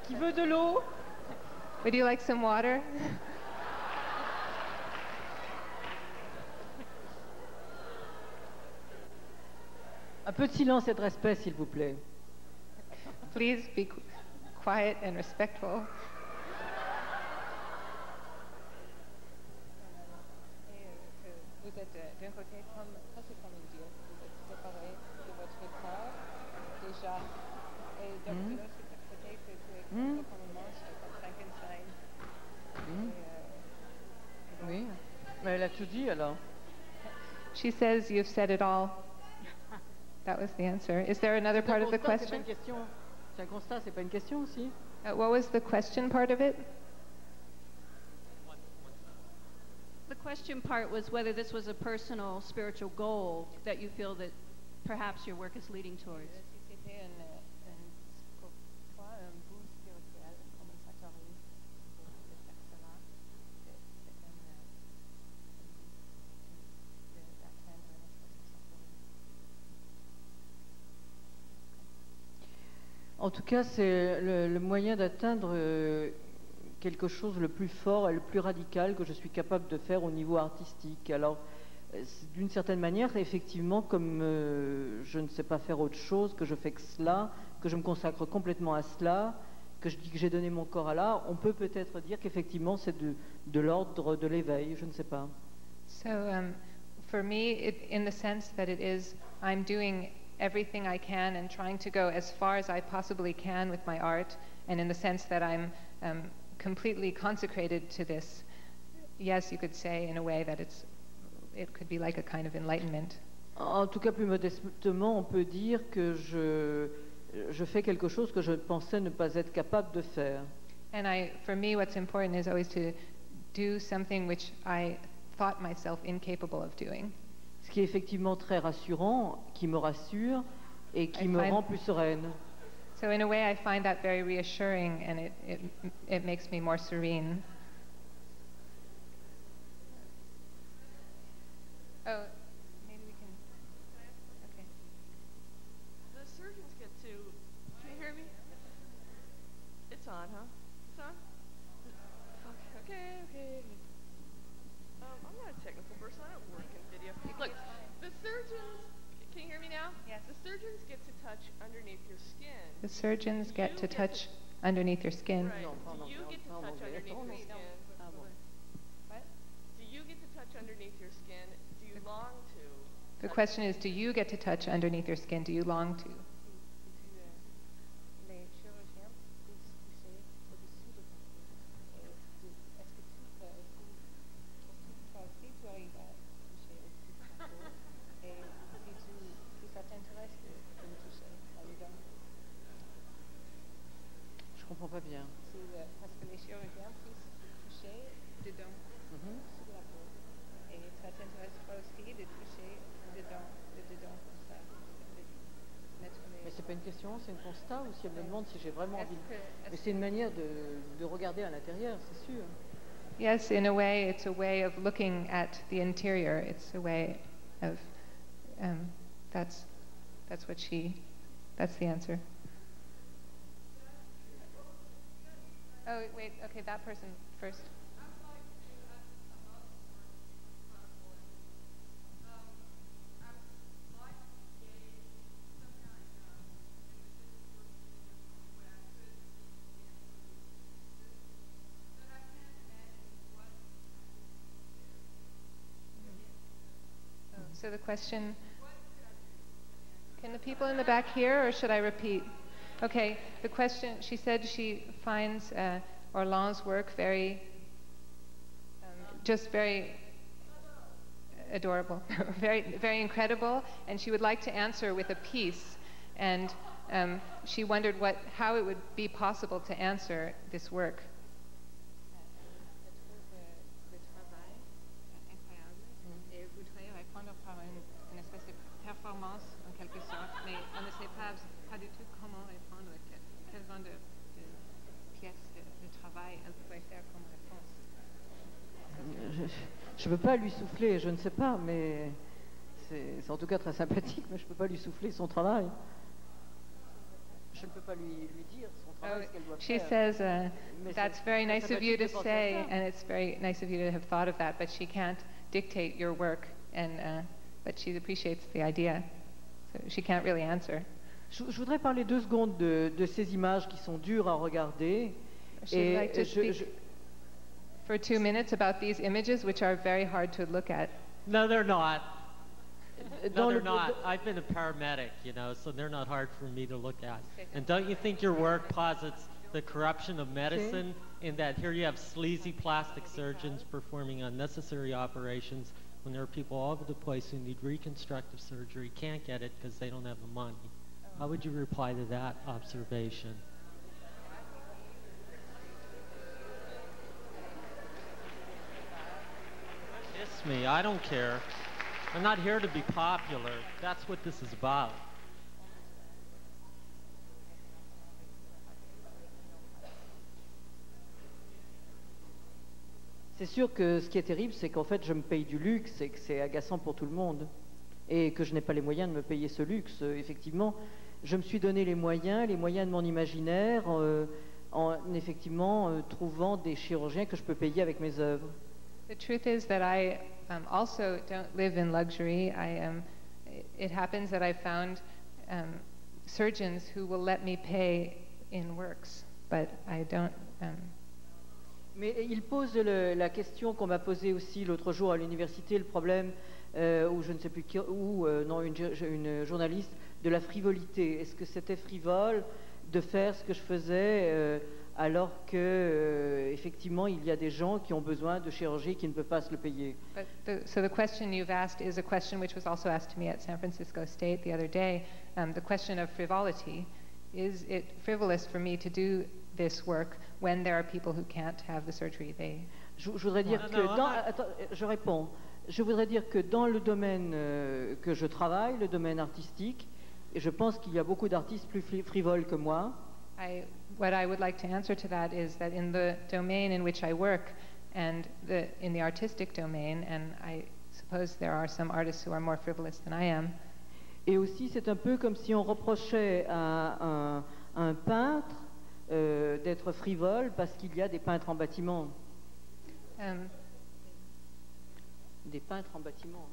Qui veut de l'eau? Would you like some water? Un peu de silence et de respect, s'il vous plaît. Please be quiet and respectful. Vous êtes d'un côté presque comme une Dieu. Vous êtes séparé de votre corps déjà. Et de l'autre côté, c'est comme un monstre, comme Frankenstein. Oui, mais elle a tout dit alors. She says you've said it all. That was the answer. Is there another part of the question? C'est un constat, c'est pas une question aussi. What was the question part of it? The question part was whether this was a personal spiritual goal that you feel that perhaps your work is leading towards. En tout cas, c'est le moyen d'atteindre quelque chose le plus fort et le plus radical que je suis capable de faire au niveau artistique. Alors, d'une certaine manière, effectivement, comme je ne sais pas faire autre chose, que je fais que cela, que je me consacre complètement à cela, que je dis que j'ai donné mon corps à l'art, on peut peut-être dire qu'effectivement c'est de l'ordre de l'éveil, je ne sais pas. So for me, in the sense that it is, I'm doing everything I can and trying to go as far as I possibly can with my art, and in the sense that I'm completely consecrated to this. Yes, you could say in a way that it could be like a kind of enlightenment. En tout cas, plus modestement, on peut dire que je fais quelque chose que je pensais ne pas être capable de faire. And for me, what's important is always to do something which I thought myself incapable of doing. Ce qui est effectivement très rassurant, qui me rassure et qui me rend plus sereine. So in a way, I find that very reassuring, and it makes me more serene. Oh, maybe we can. Okay. The surgeons get to. Can you hear me? It's on, huh? It's on? Okay. I'm not a technical person. I don't work in video. Look, the surgeons. Can you hear me now? Yes. The surgeons get to touch underneath your skin. The surgeons get to touch underneath your skin. Right. Do you get to touch underneath your skin? What? Do you get to touch underneath your skin? Do you long to? The question is, do you get to touch underneath your skin? Do you long to? Je comprends pas bien. Parce que les chirurgiens puissent toucher dedans, sous la peau. Et ça t'intéresse pas aussi de toucher dedans comme ça. Mais c'est pas une question, c'est un constat, ou si elle me demande si j'ai vraiment envie. Mais c'est une manière de regarder à l'intérieur, c'est sûr. Yes, in a way, it's a way of looking at the interior. It's a way of, that's the answer. Oh, wait, okay, that person first. So the question, can the people in the back hear, or should I repeat? Okay, the question, she said she finds Orland's work very, just very adorable, very, very incredible, and she would like to answer with a piece, and she wondered how it would be possible to answer this work. Je ne peux pas lui souffler, je ne sais pas, mais c'est en tout cas très sympathique, mais je ne peux pas lui souffler son travail. Je ne peux pas lui dire son travail, ce qu'elle doit She faire. says, that's very nice of you to say, and it's very nice of you to have thought of that, but she can't dictate your work, but she appreciates the idea, so she can't really answer. Je voudrais parler 2 secondes de ces images qui sont dures à regarder. She'd like to speak for 2 minutes about these images, which are very hard to look at. No, they're not. No, they're not. I've been a paramedic, so they're not hard for me to look at. And don't you think your work posits the corruption of medicine in that here you have sleazy plastic surgeons performing unnecessary operations when there are people all over the place who need reconstructive surgery, can't get it because they don't have the money? How would you reply to that observation? Kiss me, I don't care. I'm not here to be popular. That's what this is about. C'est sûr que ce qui est terrible, c'est qu'en fait, je me paye du luxe et que c'est agaçant pour tout le monde. Et que je n'ai pas les moyens de me payer ce luxe. Effectivement, je me suis donné les moyens de mon imaginaire, en effectivement trouvant des chirurgiens que je peux payer avec mes œuvres. The truth is that I also don't live in luxury. It happens that I found surgeons who will let me pay in works. but I don't. Mais il pose la question qu'on m'a posée aussi l'autre jour à l'université, le problème, ou je ne sais plus qui, ou non, une journaliste, de la frivolité. Est-ce que c'était frivole de faire ce que je faisais alors que effectivement il y a des gens qui ont besoin de chirurgie qui ne peuvent pas se le payer? So the question you've asked is a question which was also asked to me at San Francisco State the other day. The question of frivolity. Is it frivolous for me to do this work when there are people who can't have the surgery they Je voudrais dire je réponds. Je voudrais dire que dans le domaine que je travaille, le domaine artistique, et je pense qu'il y a beaucoup d'artistes plus frivoles que moi. What I would like to answer to that is that in the domain in which I work and in the artistic domain, and I suppose there are some artists who are more frivolous than I am. Et aussi, c'est un peu comme si on reprochait à un peintre d'être frivole parce qu'il y a des peintres en bâtiment. Des peintres en bâtiment.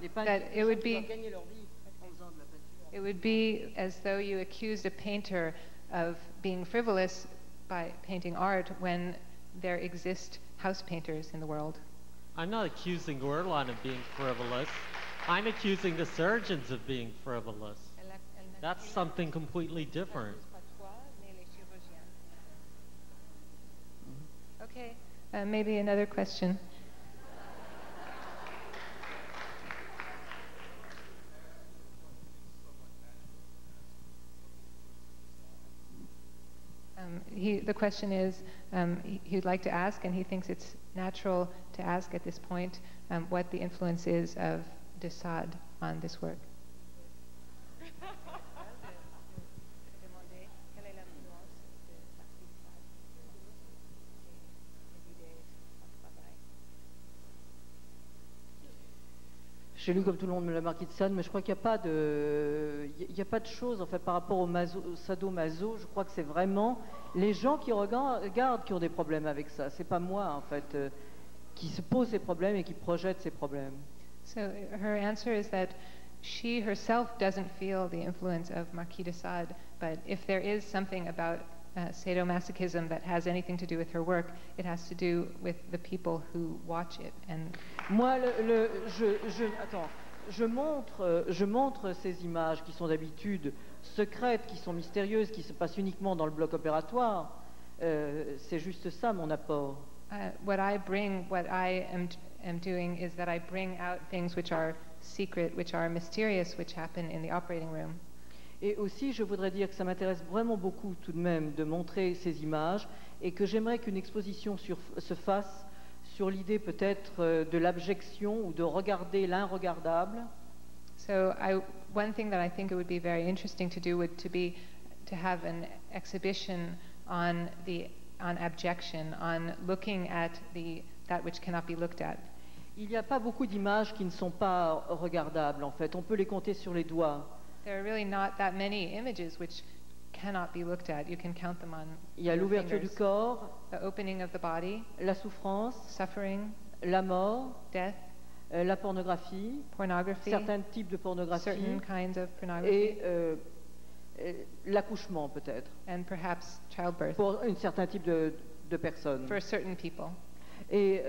Des peintres qui doivent gagner leur vie en faisant de la peinture. It would be as though you accused a painter of being frivolous by painting art when there exist house painters in the world. I'm not accusing Orlan of being frivolous. I'm accusing the surgeons of being frivolous. That's something completely different. Okay, maybe another question. The question is, he'd like to ask, and he thinks it's natural to ask at this point, what the influence is of de Sade on this work. J'ai lu comme tout le monde la Marquise de Sade, mais je crois qu'il n'y a pas de choses en fait par rapport au sadomaso. Je crois que c'est vraiment les gens qui regardent qui ont des problèmes avec ça. C'est pas moi en fait qui se pose ces problèmes et qui projette ces problèmes. So her answer is that she herself doesn't feel the influence of Marquis de Sade, but if there is something about sadomasochism that has anything to do with her work, it has to do with the people who watch it. And moi, je montre ces images qui sont d'habitude secrètes, qui sont mystérieuses, qui se passent uniquement dans le bloc opératoire. C'est juste ça mon apport. What I am doing is that I bring out things which are secret, which are mysterious, which happen in the operating room. Et aussi, je voudrais dire que ça m'intéresse vraiment beaucoup tout de même de montrer ces images et que j'aimerais qu'une exposition se fasse sur l'idée peut-être de l'abjection ou de regarder l'inregardable. So one thing that I think it would be very interesting to do would be to have an exhibition on abjection, on looking at that which cannot be looked at. Il n'y a pas beaucoup d'images qui ne sont pas regardables en fait. On peut les compter sur les doigts. There are really not that many images which cannot be looked at. You can count them on Il y a l'ouverture du corps, the opening of the body, la souffrance, suffering, la mort, death, la pornographie, pornography, certains types de pornographie, certain kinds of pornography, et l'accouchement peut-être. And perhaps childbirth. Pour un certain type de personnes. For certain people. Et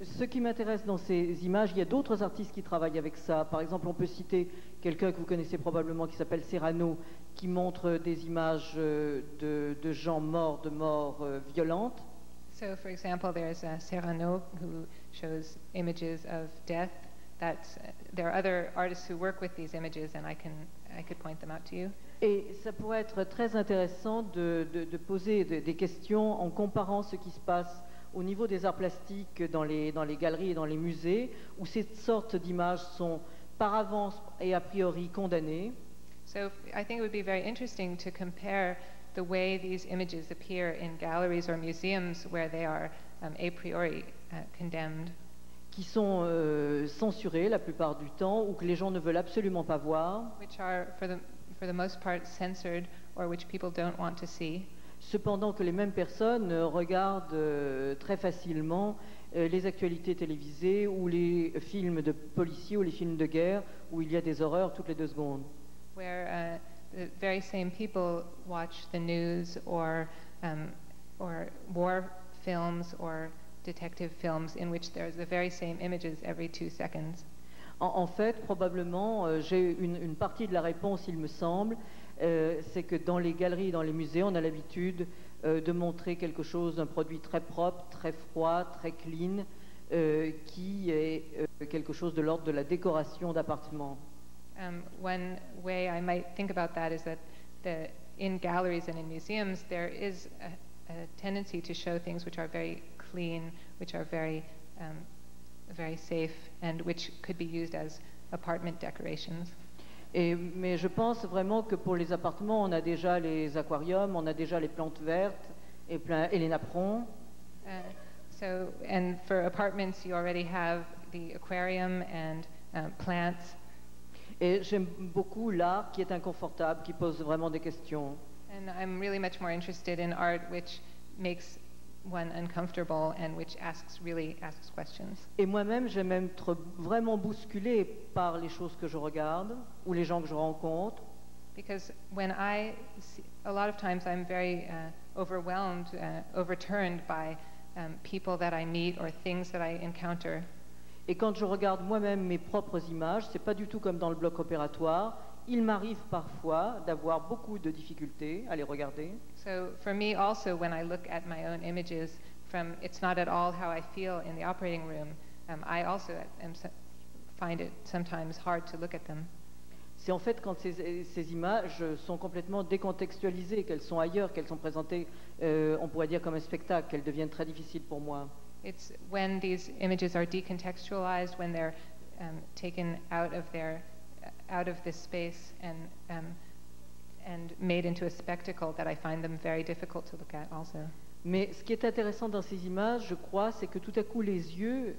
ce qui m'intéresse dans ces images, il y a d'autres artistes qui travaillent avec ça. Par exemple, on peut citer quelqu'un que vous connaissez probablement qui s'appelle Serrano, qui montre des images de gens morts, de morts violentes. So, for example, there's Serrano who shows images of death. There are other artists who work with these images, and I could point them out to you. Et ça pourrait être très intéressant de poser des questions en comparant ce qui se passe au niveau des arts plastiques dans les galeries et dans les musées, où cette sorte d'images sont par avance et a priori condamnées. So I think it would be very interesting to compare the way these images appear in galleries or museums where they are a priori condemned. Qui sont censurées la plupart du temps, ou que les gens ne veulent absolument pas voir. Which are for the most part censored or which people don't want to see. Cependant que les mêmes personnes regardent très facilement les actualités télévisées ou les films de policiers ou les films de guerre où il y a des horreurs toutes les 2 secondes. Where the very same people watch the news or war films or detective films in which there's the very same images every 2 seconds. En fait, probablement, j'ai une partie de la réponse, il me semble, c'est que dans les galeries, dans les musées, on a l'habitude de montrer quelque chose, un produit très propre, très froid, très clean, qui est quelque chose de l'ordre de la décoration d'appartements. One way I might think about that is that in galleries and in museums, there is a tendency to show things which are very clean, which are very safe, and which could be used as apartment decorations. Mais je pense vraiment que pour les appartements, on a déjà les aquariums, on a déjà les plantes vertes et les napperons. And for apartments, you already have the aquarium and plants. Et j'aime beaucoup l'art qui est inconfortable, qui pose vraiment des questions. And I'm really much more interested in art which makes one uncomfortable and which really asks questions. Et moi-même, j'aime être vraiment bousculée par les choses que je regarde ou les gens que je rencontre. Because a lot of times I'm very overwhelmed, overturned by people that I meet or things that I encounter. Et quand je regarde moi-même mes propres images, c'est pas du tout comme dans le bloc opératoire. Il m'arrive parfois d'avoir beaucoup de difficultés à les regarder. So for me also, when I look at my own images, it's not at all how I feel in the operating room. I also find it sometimes hard to look at them. C'est en fait quand ces images sont complètement décontextualisées, qu'elles sont ailleurs, qu'elles sont présentées, on pourrait dire comme un spectacle, qu'elles deviennent très difficiles pour moi. It's when these images are decontextualized, when they're taken out of this space and made into a spectacle, that I find them very difficult to look at also. Mais ce qui est intéressant dans ces images, je crois, c'est que tout à coup les yeux,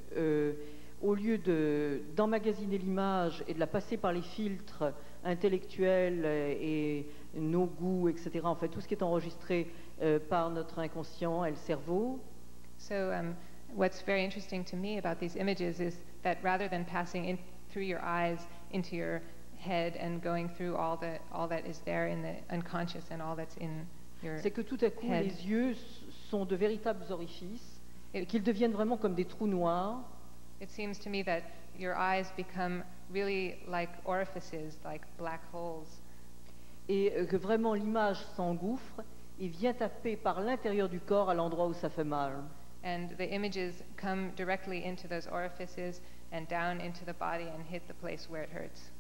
au lieu d'emmagasiner l'image et de la passer par les filtres intellectuels et nos goûts, etc., en fait tout ce qui est enregistré par notre inconscient et le cerveau. So what's very interesting to me about these images is that rather than passing in through your eyes into your head and going through all that is there in the unconscious and all that's in your head. C'est que tout à coup les yeux sont de véritables orifices et qu'ils deviennent vraiment comme des trous noirs. It seems to me that your eyes become really like orifices, like black holes. Et que vraiment l'image s'engouffre et vient taper par l'intérieur du corps à l'endroit où ça fait mal. And the images come directly into those orifices and down into the body and hit the place where it hurts.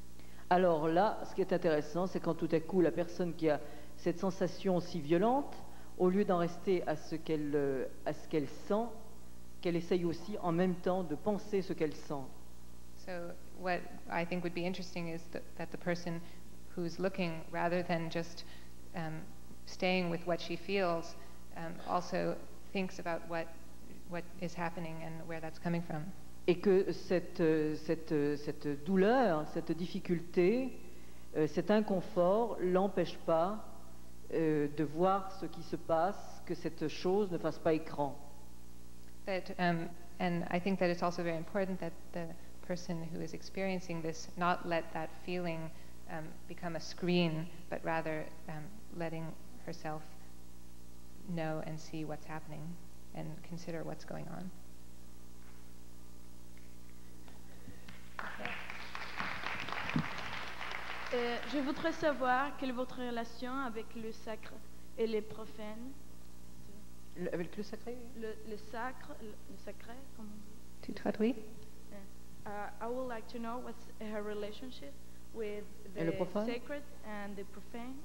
Alors là, ce qui est intéressant, c'est quand tout à coup la personne qui a cette sensation si violente, au lieu d'en rester à ce qu'elle sent, qu'elle essaye aussi en même temps de penser ce qu'elle sent. So what I think would be interesting is that the person who's looking, rather than just staying with what she feels, also thinks about what is happening and where that's coming from. Et que cette douleur, cette difficulté, cet inconfort l'empêche pas de voir ce qui se passe, que cette chose ne fasse pas écran. And I think that it's also very important that the person who is experiencing this not let that feeling become a screen, but rather letting herself know and see what's happening and consider what's going on. Je voudrais savoir quelle est votre relation avec le sacre et le profane. Avec le sacré? Le sacré, comment on dit? Tu traduis? I would like to know what's her relationship with the sacred and the profane.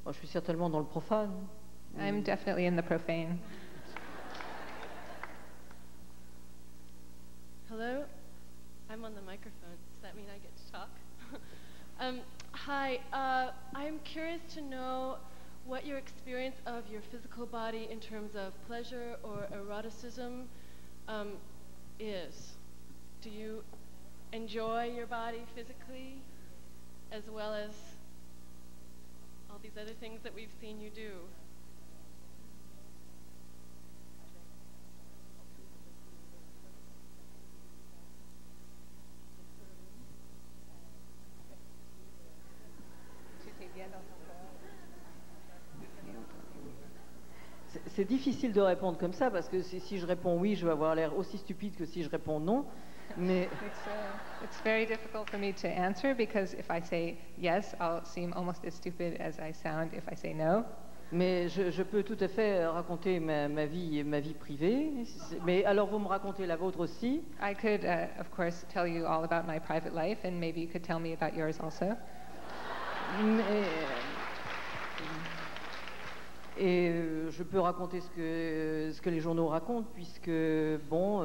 Oh, je suis certainement dans le profane. I'm definitely in the profane. Hello? I'm on the microphone. Does that mean I get to talk? Hi. I'm curious to know what your experience of your physical body in terms of pleasure or eroticism is. Do you enjoy your body physically as well as all these other things that we've seen you do? c'est difficile de répondre comme ça parce que si je réponds oui, je vais avoir l'air aussi stupide que si je réponds non. Mais it's very difficult for me to answer because if I say yes, I'll seem almost as stupid as I sound if I say no. Mais je peux tout à fait raconter ma vie privée. Mais alors vous me racontez la vôtre aussi. I could, of course, tell you all about my private life, and maybe you could tell me about yours also. Et je peux raconter ce que les journaux racontent, puisque bon,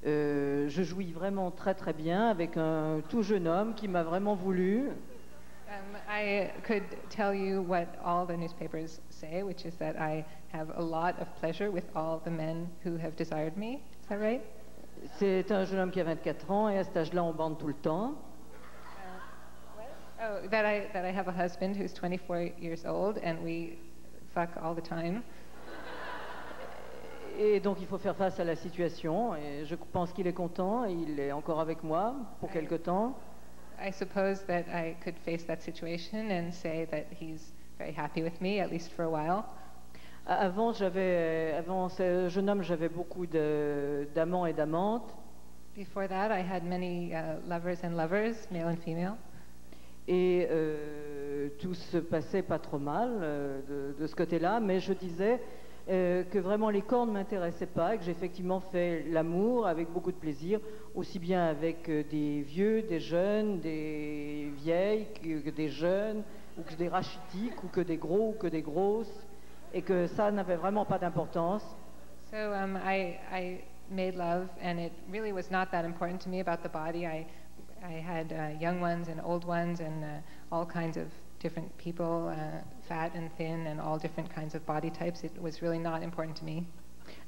je jouis vraiment très très bien avec un tout jeune homme qui m'a vraiment voulu. I could tell you what all the newspapers say, which is that I have a lot of pleasure with all the men who have desired me. Is that right? C'est un jeune homme qui a 24 ans et à cet âge-là, on bande tout le temps. Oh, that I have a husband who's 24 years old and we fuck all the time. Et donc il faut faire face à la situation et je pense qu'il est content et il est encore avec moi pour quelque temps. I suppose that I could face that situation and say that he's very happy with me, at least for a while. Avant ce jeune homme, j'avais beaucoup d'amants et d'amantes. Before that, I had many lovers and lovers, male and female. Et tout se passait pas trop mal de ce côté-là, mais je disais que vraiment les corps ne m'intéressaient pas, et que j'ai effectivement fait l'amour avec beaucoup de plaisir, aussi bien avec des vieux, des jeunes, des vieilles, que des jeunes, ou que des rachitiques, ou que des gros, ou que des grosses, et que ça n'avait vraiment pas d'importance. So I made love, and it really was not that important to me about the body. I had young ones and old ones and all kinds of different people, fat and thin, and all different kinds of body types. It was really not important to me.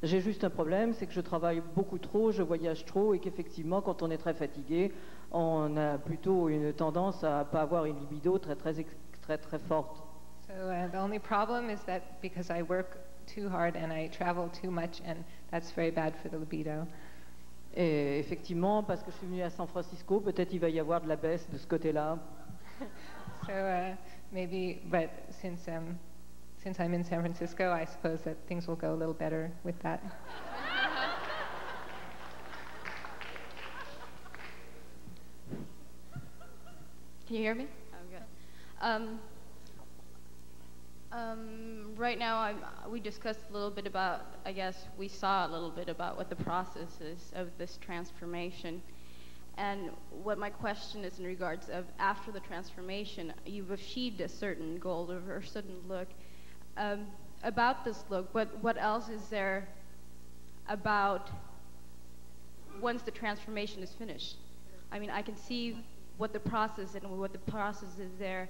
J'ai juste un problème, c'est que je travaille beaucoup trop, je voyage trop, et qu'effectivement, quand on est très fatigué, on a plutôt une tendance à pas avoir une libido très forte. So the only problem is that because I work too hard and I travel too much, and that's very bad for the libido. Et effectivement, parce que je suis venue à San Francisco, peut-être il va y avoir de la baisse de ce côté-là. So maybe, but since I'm in San Francisco, I suppose that things will go a little better with that. Can you hear me? Oh, good. Right now, we discussed a little bit about, I guess we saw a little bit about what the process is of this transformation. And what my question is in regards of after the transformation, you've achieved a certain goal or a certain look. About this look, what else is there about once the transformation is finished? I mean, I can see what the process and what the process is there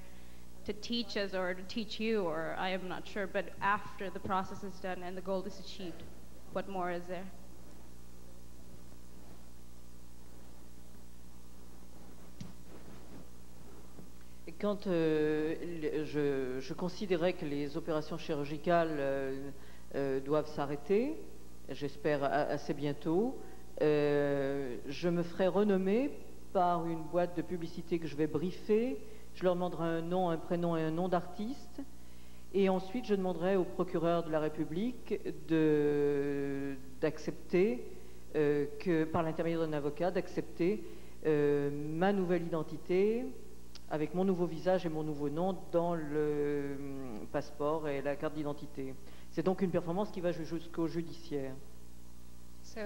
to teach us or to teach you, or I am not sure, but after the process is done and the goal is achieved, what more is there? Et quand je considérais que les opérations chirurgicales doivent s'arrêter, j'espère assez bientôt, je me ferai renommer par une boîte de publicité que je vais briefer. Je leur demanderai un nom, un prénom et un nom d'artiste. Et ensuite, je demanderai au procureur de la République d'accepter, par l'intermédiaire d'un avocat, d'accepter ma nouvelle identité avec mon nouveau visage et mon nouveau nom dans le passeport et la carte d'identité. C'est donc une performance qui va jusqu'au judiciaire. So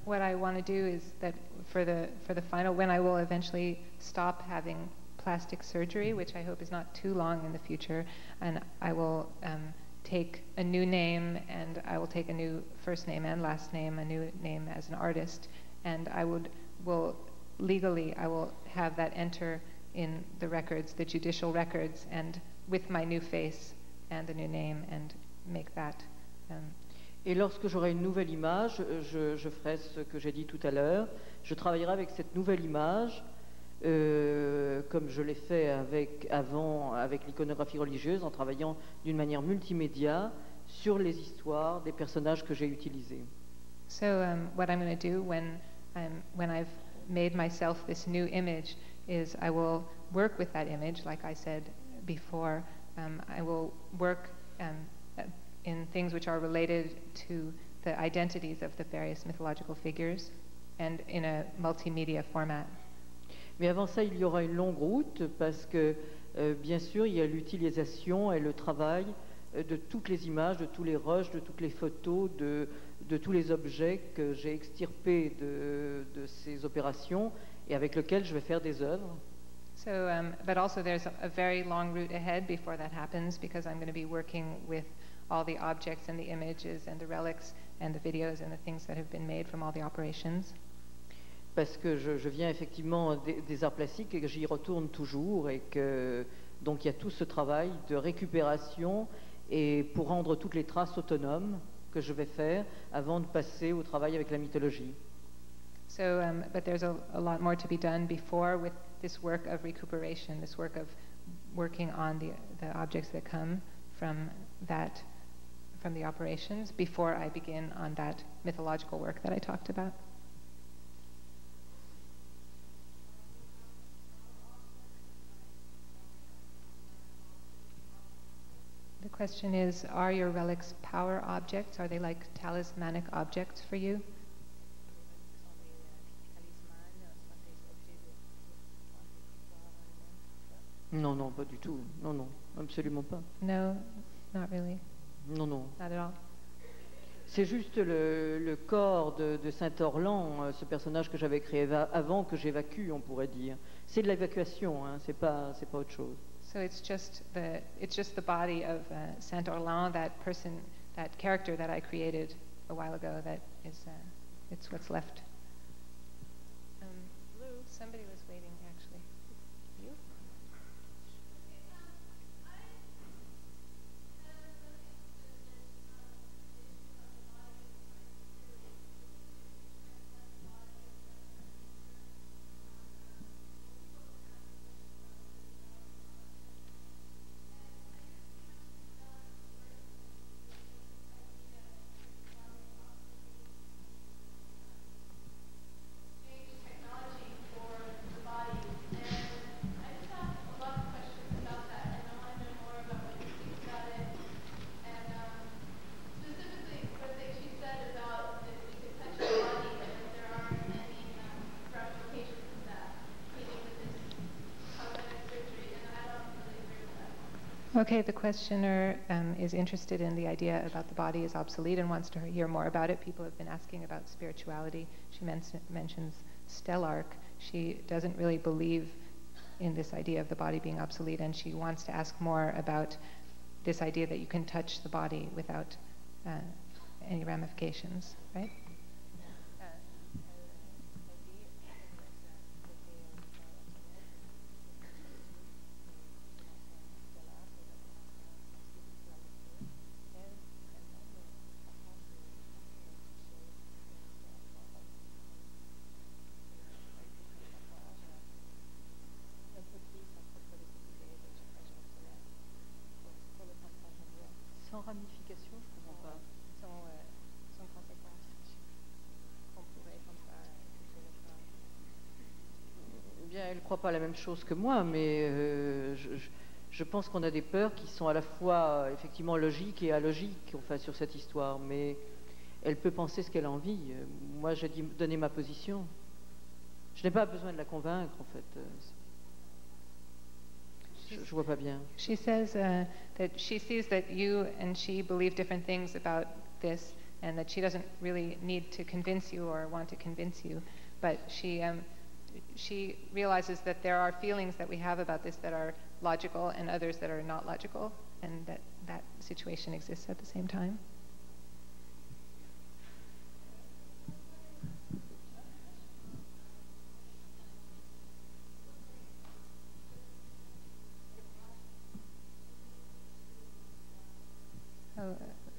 what I want to do is that for the final, when I will eventually stop having plastic surgery, which I hope is not too long in the future, and I will take a new name, and I will take a new first name and last name, a new name as an artist, and I will legally, I will have that enter in the records, the judicial records, and with my new face and a new name, and make that. Et lorsque j'aurai une nouvelle image, je ferai ce que j'ai dit tout à l'heure. Je travaillerai avec cette nouvelle image, comme je l'ai fait avant avec l'iconographie religieuse, en travaillant d'une manière multimédia sur les histoires des personnages que j'ai utilisés. So what I'm going to do when I've made myself this new image is I will work with that image, like I said before. I will work in things which are related to the identities of the various mythological figures and in a multimedia format. Mais avant ça, il y aura une longue route parce que, bien sûr, il y a l'utilisation et le travail de toutes les images, de tous les rushs, de toutes les photos, de tous les objets que j'ai extirpés de ces opérations et avec lesquels je vais faire des œuvres. So, but also there's a very long route ahead before that happens because I'm going to be working with all the objects and the images and the relics and the videos and the things that have been made from all the operations. Parce que je viens effectivement des arts plastiques et que j'y retourne toujours et que donc il y a tout ce travail de récupération et pour rendre toutes les traces autonomes que je vais faire avant de passer au travail avec la mythologie. So, but there's a lot more to be done before with this work of recuperation, this work of working on the objects that come from the operations before I begin on that mythological work that I talked about. The question is, are your relics power objects? Are they like talismanic objects for you? Non, non, pas du tout. Non, non, absolument pas. No, not really. Non, non. Not at all. C'est juste le corps de Saint-Orlan, ce personnage que j'avais créé avant que j'évacue, on pourrait dire. C'est de l'évacuation, hein, c'est pas autre chose. So it's just the body of Saint Orlan, that person, that character that I created a while ago. That is, it's what's left. Lou, somebody was waiting actually. You? Okay, the questioner is interested in the idea about the body is obsolete and wants to hear more about it. People have been asking about spirituality. She mentions Stellark. She doesn't really believe in this idea of the body being obsolete, and she wants to ask more about this idea that you can touch the body without any ramifications, right? Sans ramification, je comprends pas. Sans conséquence. On pourrait comme ça Bien, elle ne croit pas la même chose que moi, mais je pense qu'on a des peurs qui sont à la fois effectivement logiques et illogiques enfin, sur cette histoire, mais elle peut penser ce qu'elle a envie. Moi, j'ai donné ma position. Je n'ai pas besoin de la convaincre, en fait. Je vois pas bien. She says that she sees that you and she believe different things about this, and that she doesn't really need to convince you or want to convince you, but she realizes that there are feelings that we have about this that are logical and others that are not logical, and that situation exists at the same time.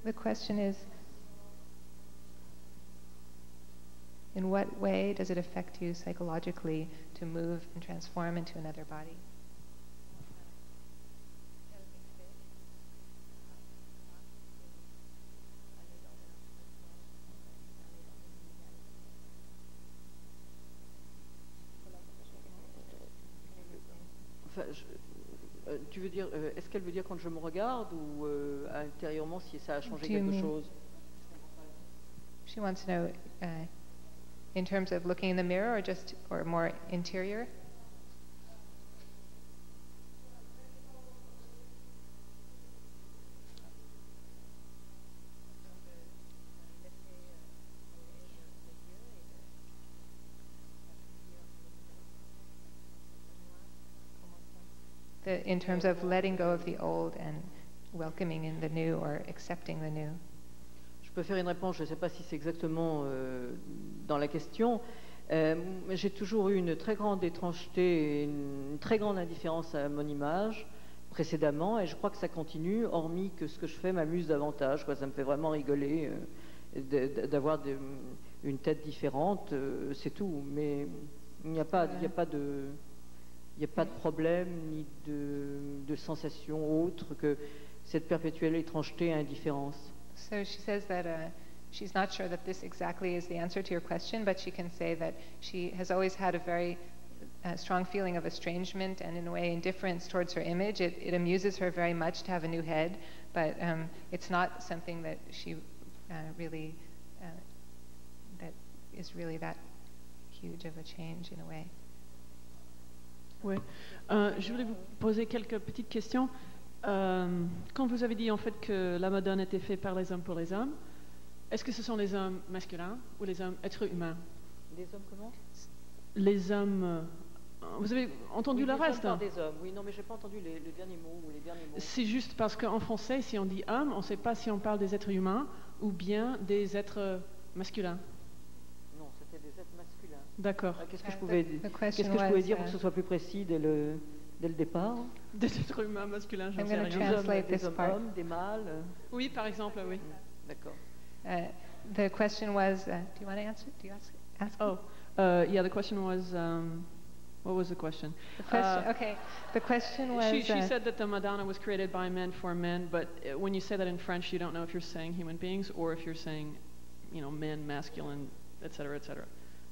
The question is, in what way does it affect you psychologically to move and transform into another body? Enfin, Tu veux dire, est-ce qu'elle veut dire quand je me regarde ou intérieurement si ça a changé quelque chose? She wants to know in terms of looking in the mirror or more interior? In terms of letting go of the old and welcoming in the new or accepting the new. Je peux faire une réponse, je ne sais pas si c'est exactement dans la question. J'ai toujours eu une très grande étrangeté et une très grande indifférence à mon image précédemment, et je crois que ça continue, hormis que ce que je fais m'amuse davantage. Ça me fait vraiment rigoler d'avoir une tête différente, c'est tout. Mais il n'y a pas de problème ni de sensation autre que cette perpétuelle étrangeté et indifférence. So she says that she's not sure that this exactly is the answer to your question, but she can say that she has always had a very strong feeling of estrangement and, in a way, indifference towards her image. It amuses her very much to have a new head, but it's not something that she really that is really that huge of a change in a way. Oui. Je voulais vous poser quelques petites questions. Quand vous avez dit en fait que la Madone était faite par les hommes pour les hommes, est-ce que ce sont les hommes masculins ou les hommes êtres humains? Les hommes comment? Les hommes. Vous avez entendu le reste? Par des hommes. Oui, non, mais j'ai pas entendu le dernier mot ou les derniers mots. C'est juste parce qu'en français, si on dit homme, on ne sait pas si on parle des êtres humains ou bien des êtres masculins. Non, c'était des êtres masculins. D'accord. Qu'est-ce que je pouvais dire pour que ce soit plus précis dès le départ? Des êtres humains masculins, je ne sais rien. Des hommes, des mâles. Oui, par exemple, oui. D'accord. The question was, do you want to answer? Do you ask? Oh, yeah. The question was, what was the question? The question, okay. The question was. She said that the Madonna was created by men for men, but when you say that in French, you don't know if you're saying human beings or if you're saying, men, masculine, etc., etc.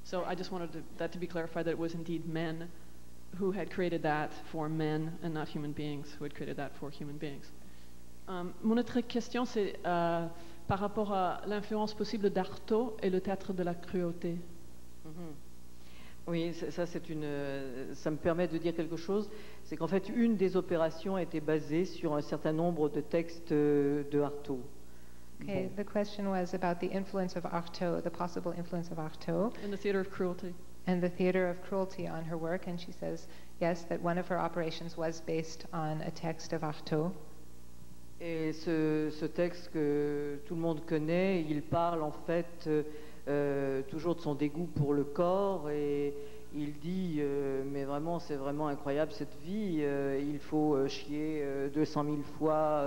So I just wanted that to be clarified, that it was indeed men who had created that for men and not human beings who had created that for human beings. Mon autre question, c'est par rapport à l'influence possible d'Artaud et le théâtre de la cruauté. Oui, ça me permet de dire quelque chose. C'est qu'en fait, une des opérations a été basée sur un certain nombre de textes de Artaud. Okay, the question was about the influence of Artaud, the possible influence of Artaud. In the theater of cruelty. And the theater of cruelty on her work, and she says, yes, that one of her operations was based on a text of Artaud. Et ce texte que tout le monde connaît, il parle en fait toujours de son dégoût pour le corps, et il dit mais vraiment c'est vraiment incroyable cette vie, il faut chier 200 000 fois,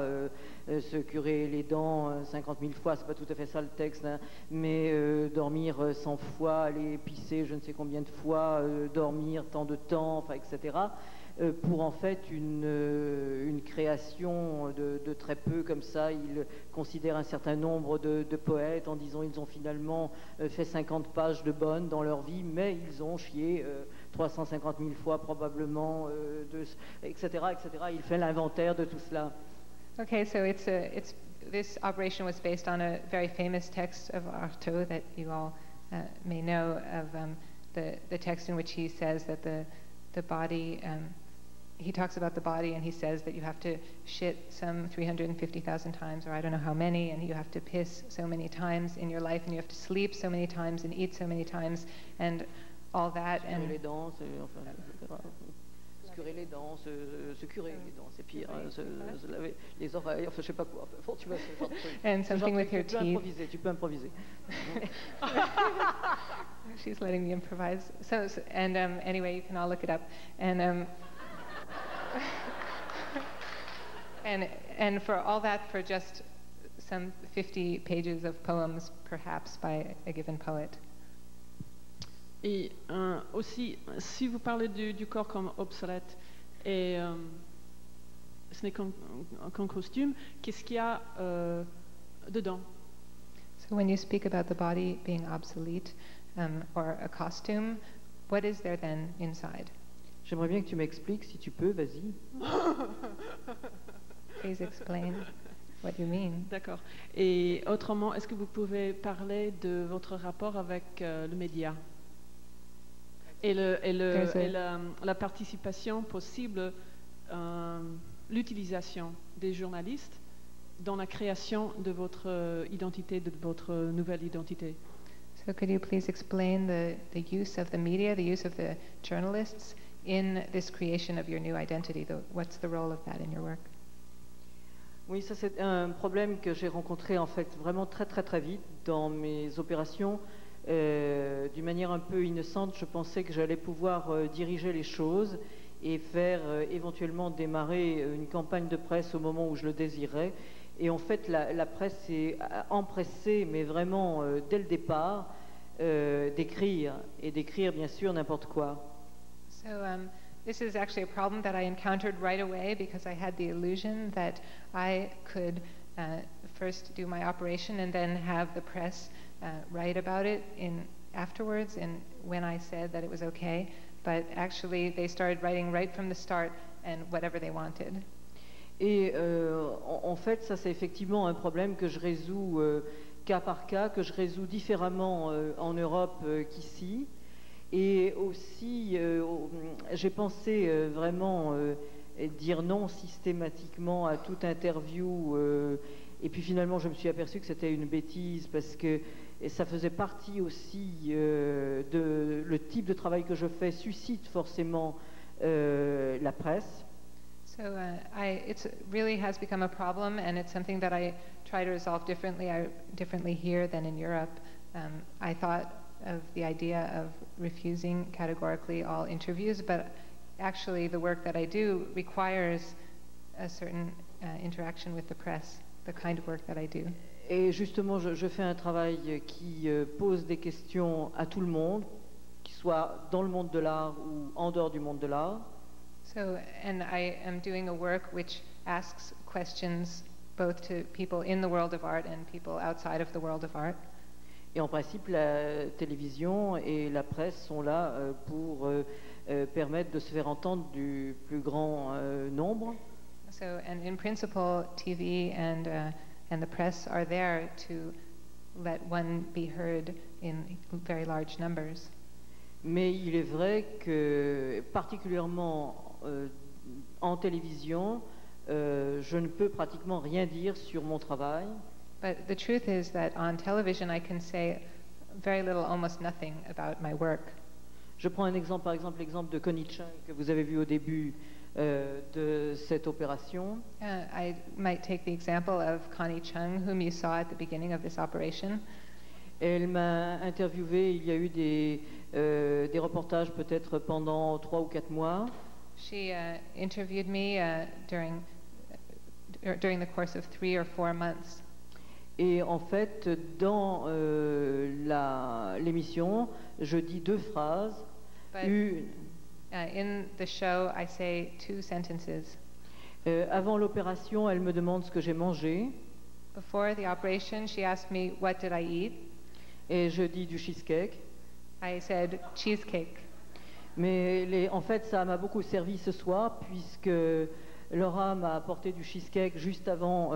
se curer les dents 50 000 fois, c'est pas tout à fait ça le texte, hein, mais dormir 100 fois, aller pisser je ne sais combien de fois, dormir tant de temps, enfin, etc. Pour en fait une création de très peu comme ça. Il considère un certain nombre de poètes en disant ils ont finalement fait 50 pages de bonnes dans leur vie, mais ils ont chié 350 000 fois probablement, etc., etc. Il fait l'inventaire de tout cela. Okay, so this operation was based on a very famous text of Artaud that you all may know of, the text in which he says that the body. He talks about the body and he says that you have to shit some 350,000 times, or I don't know how many, and you have to piss so many times in your life, and you have to sleep so many times and eat so many times, and all that. And les dents, se curer les dents, se curer les dents, c'est pire, se laver les oreilles, enfin je sais pas quoi. Faut tu vas ce genre de truc. And something with your teeth. Tu peux improviser. She's letting me improvise. So and anyway, you can all look it up. And and for all that, for just some 50 pages of poems, perhaps by a given poet. Et aussi, si vous parlez du corps comme obsolète, et ce n'est qu'un costume, qu'est-ce qu'il y a dedans? So when you speak about the body being obsolete or a costume, what is there then inside? J'aimerais bien que tu m'expliques, si tu peux, vas-y. Please explain what you mean. D'accord. Et autrement, est-ce que vous pouvez parler de votre rapport avec le média et la participation possible, l'utilisation des journalistes dans la création de votre identité, de votre nouvelle identité? So could you please explain the use of the media, the use of the journalists in this creation of your new identity? What's the role of that in your work? Oui, ça c'est un problème que j'ai rencontré en fait vraiment très très très vite dans mes opérations. D'une manière un peu innocente, je pensais que j'allais pouvoir diriger les choses et faire éventuellement démarrer une campagne de presse au moment où je le désirais. Et en fait, la presse s'est empressée, mais vraiment dès le départ, d'écrire, et d'écrire bien sûr n'importe quoi. So this is actually a problem that I encountered right away because I had the illusion that I could first do my operation and then have the press write about it afterwards and when I said that it was okay. But actually they started writing right from the start and whatever they wanted. Et en fait, ça c'est effectivement un problème que je résous cas par cas, que je résous différemment en Europe qu'ici. Et aussi, j'ai pensé vraiment dire non systématiquement à toute interview. Et puis finalement, je me suis aperçu que c'était une bêtise parce que ça faisait partie aussi de le type de travail que je fais suscite forcément la presse. So it really has become a problem, and it's something that I try to resolve differently here than in Europe. I thought of the idea of refusing categorically all interviews, but actually the work that I do requires a certain interaction with the press, the kind of work that I do. Et justement, je fais un travail qui pose des questions à tout le monde, qu'il soit dans le monde de l'art ou en dehors du monde de l'art. So, and I am doing a work which asks questions both to people in the world of art and people outside of the world of art. Et en principe, la télévision et la presse sont là pour permettre de se faire entendre du plus grand nombre. So, and in principle, TV and the press are there to let one be heard in very large numbers. Mais il est vrai que, particulièrement en télévision, je ne peux pratiquement rien dire sur mon travail. But the truth is that on television I can say very little, almost nothing about my work. Je prends un exemple, par exemple l'exemple de Connie Chung que vous avez vu au début de cette opération. I might take the example of Connie Chung, whom you saw at the beginning of this operation. Elle m'a interviewé, il y a eu des reportages peut-être pendant 3 ou 4 mois. She interviewed me during the course of 3 or 4 months. Et en fait, dans l'émission, je dis 2 phrases. In the show, I say 2 sentences. Avant l'opération, elle me demande ce que j'ai mangé. Before the operation, she asked me, what did I eat? Et je dis du cheesecake. I said cheesecake. Mais en fait, ça m'a beaucoup servi ce soir, puisque Laura m'a apporté du cheesecake juste avant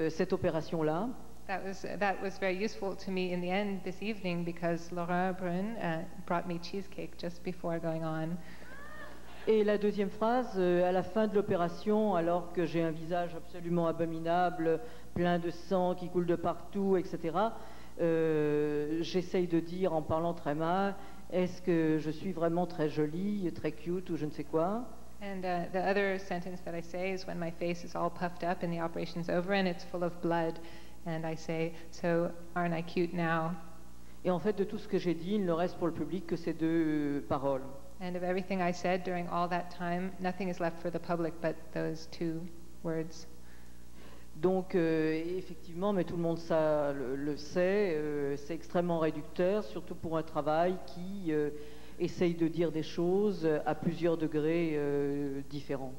cette opération-là. That was very useful to me in the end this evening, because Laura Brun brought me cheesecake just before going on. Et la deuxième phrase, à la fin de l'opération, alors que j'ai un visage absolument abominable, plein de sang qui coule de partout, etc., j'essaye de dire en parlant très mal, est-ce que je suis vraiment très jolie, très cute ou je ne sais quoi. And the other sentence that I say is when my face is all puffed up and the operation's over and it's full of blood, and I say, so aren't I cute now? Et en fait, de tout ce que j'ai dit, il ne reste pour le public que ces 2 paroles. And of everything I said during all that time, nothing is left for the public but those 2 words. Donc, effectivement, mais tout le monde le sait, c'est extrêmement réducteur, surtout pour un travail qui essaye de dire des choses à plusieurs degrés différents.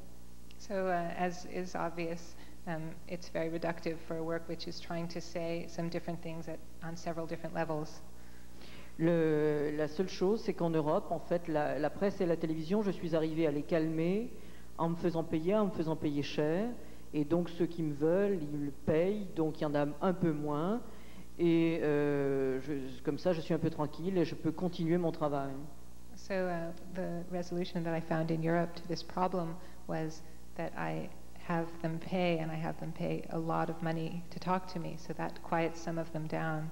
So, as is obvious, it's very reductive for a work which is trying to say some different things on several different levels. La seule chose, c'est qu'en Europe, en fait, la presse et la télévision, je suis arrivée à les calmer en me faisant payer cher. Et donc, ceux qui me veulent, ils me payent. Donc, il y en a un peu moins. Et comme ça, je suis un peu tranquille et je peux continuer mon travail. So the resolution that I found in Europe to this problem was that I have them pay, and I have them pay a lot of money to talk to me, so that quiets some of them down.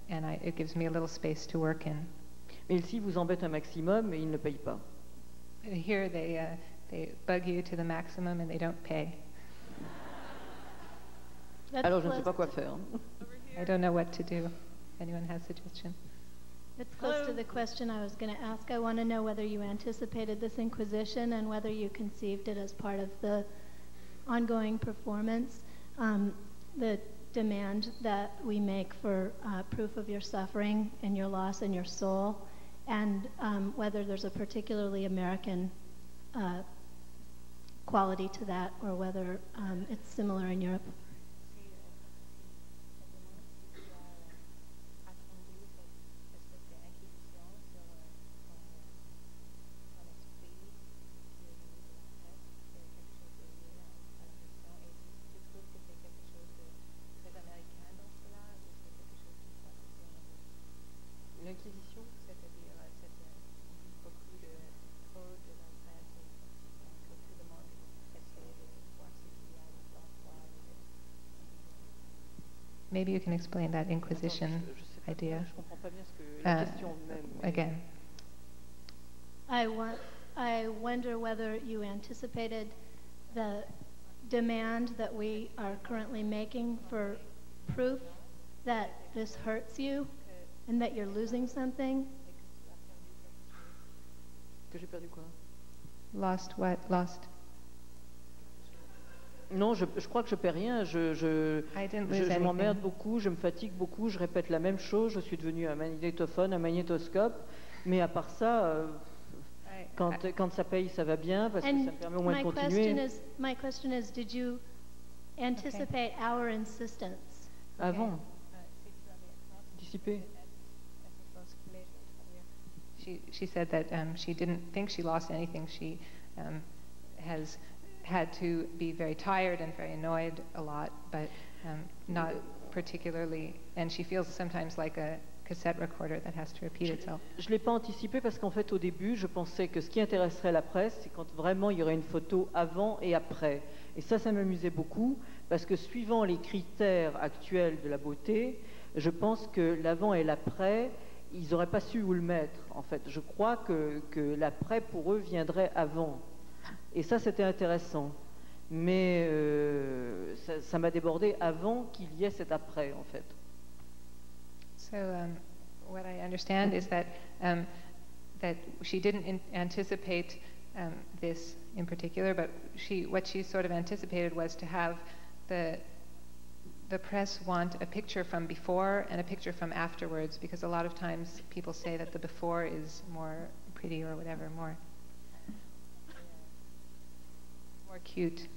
It gives me a little space to work in. Mais ici, vous embêtent un maximum et ils ne payent pas. Here they bug you to the maximum and they don't pay. Alors je ne sais pas quoi faire. I don't know what to do. Anyone has a suggestion? It's close to the question I was going to ask. I want to know whether you anticipated this inquisition and whether you conceived it as part of the ongoing performance, the demand that we make for proof of your suffering and your loss and your soul, and whether there's a particularly American quality to that, or whether it's similar in Europe. L'Inquisition, c'est-à-dire beaucoup de fraude, de l'empreinte, que tout le monde essaie de voir s'il y a l'emploi. Maybe you can explain that Inquisition idea again. I wonder whether you anticipated the demand that we are currently making for proof that this hurts you and that you're losing something. Que j'ai perdu quoi? Lost what? Lost? Non, je crois que je perds rien. Je m'emmerde beaucoup, je me fatigue beaucoup, je répète la même chose. Je suis devenu un magnétophone, un magnétoscope. Mais à part ça, quand ça paye, ça va bien parce que ça me permet au moins de continuer. My question is, did you anticipate our insistence? Avant. Anticiper. She said that she didn't think she lost anything. She has had to be very tired and very annoyed a lot, but not particularly. And she feels sometimes like a cassette recorder that has to repeat itself. Je l'ai pas anticipé parce qu'en fait, au début, je pensais que ce qui intéresserait la presse, c'est quand vraiment il y aurait une photo avant et après. Et ça m'amusait beaucoup parce que suivant les critères actuels de la beauté, je pense que l'avant et l'après, ils n'auraient pas su où le mettre, en fait. Je crois que l'après, pour eux, viendrait avant. Et ça, c'était intéressant. Mais ça m'a débordé avant qu'il y ait cet après, en fait. So what I understand is that that she didn't anticipate this in particular, but what she sort of anticipated was to have the press want a picture from before and a picture from afterwards, because a lot of times people say that the before is more pretty or whatever, more cute.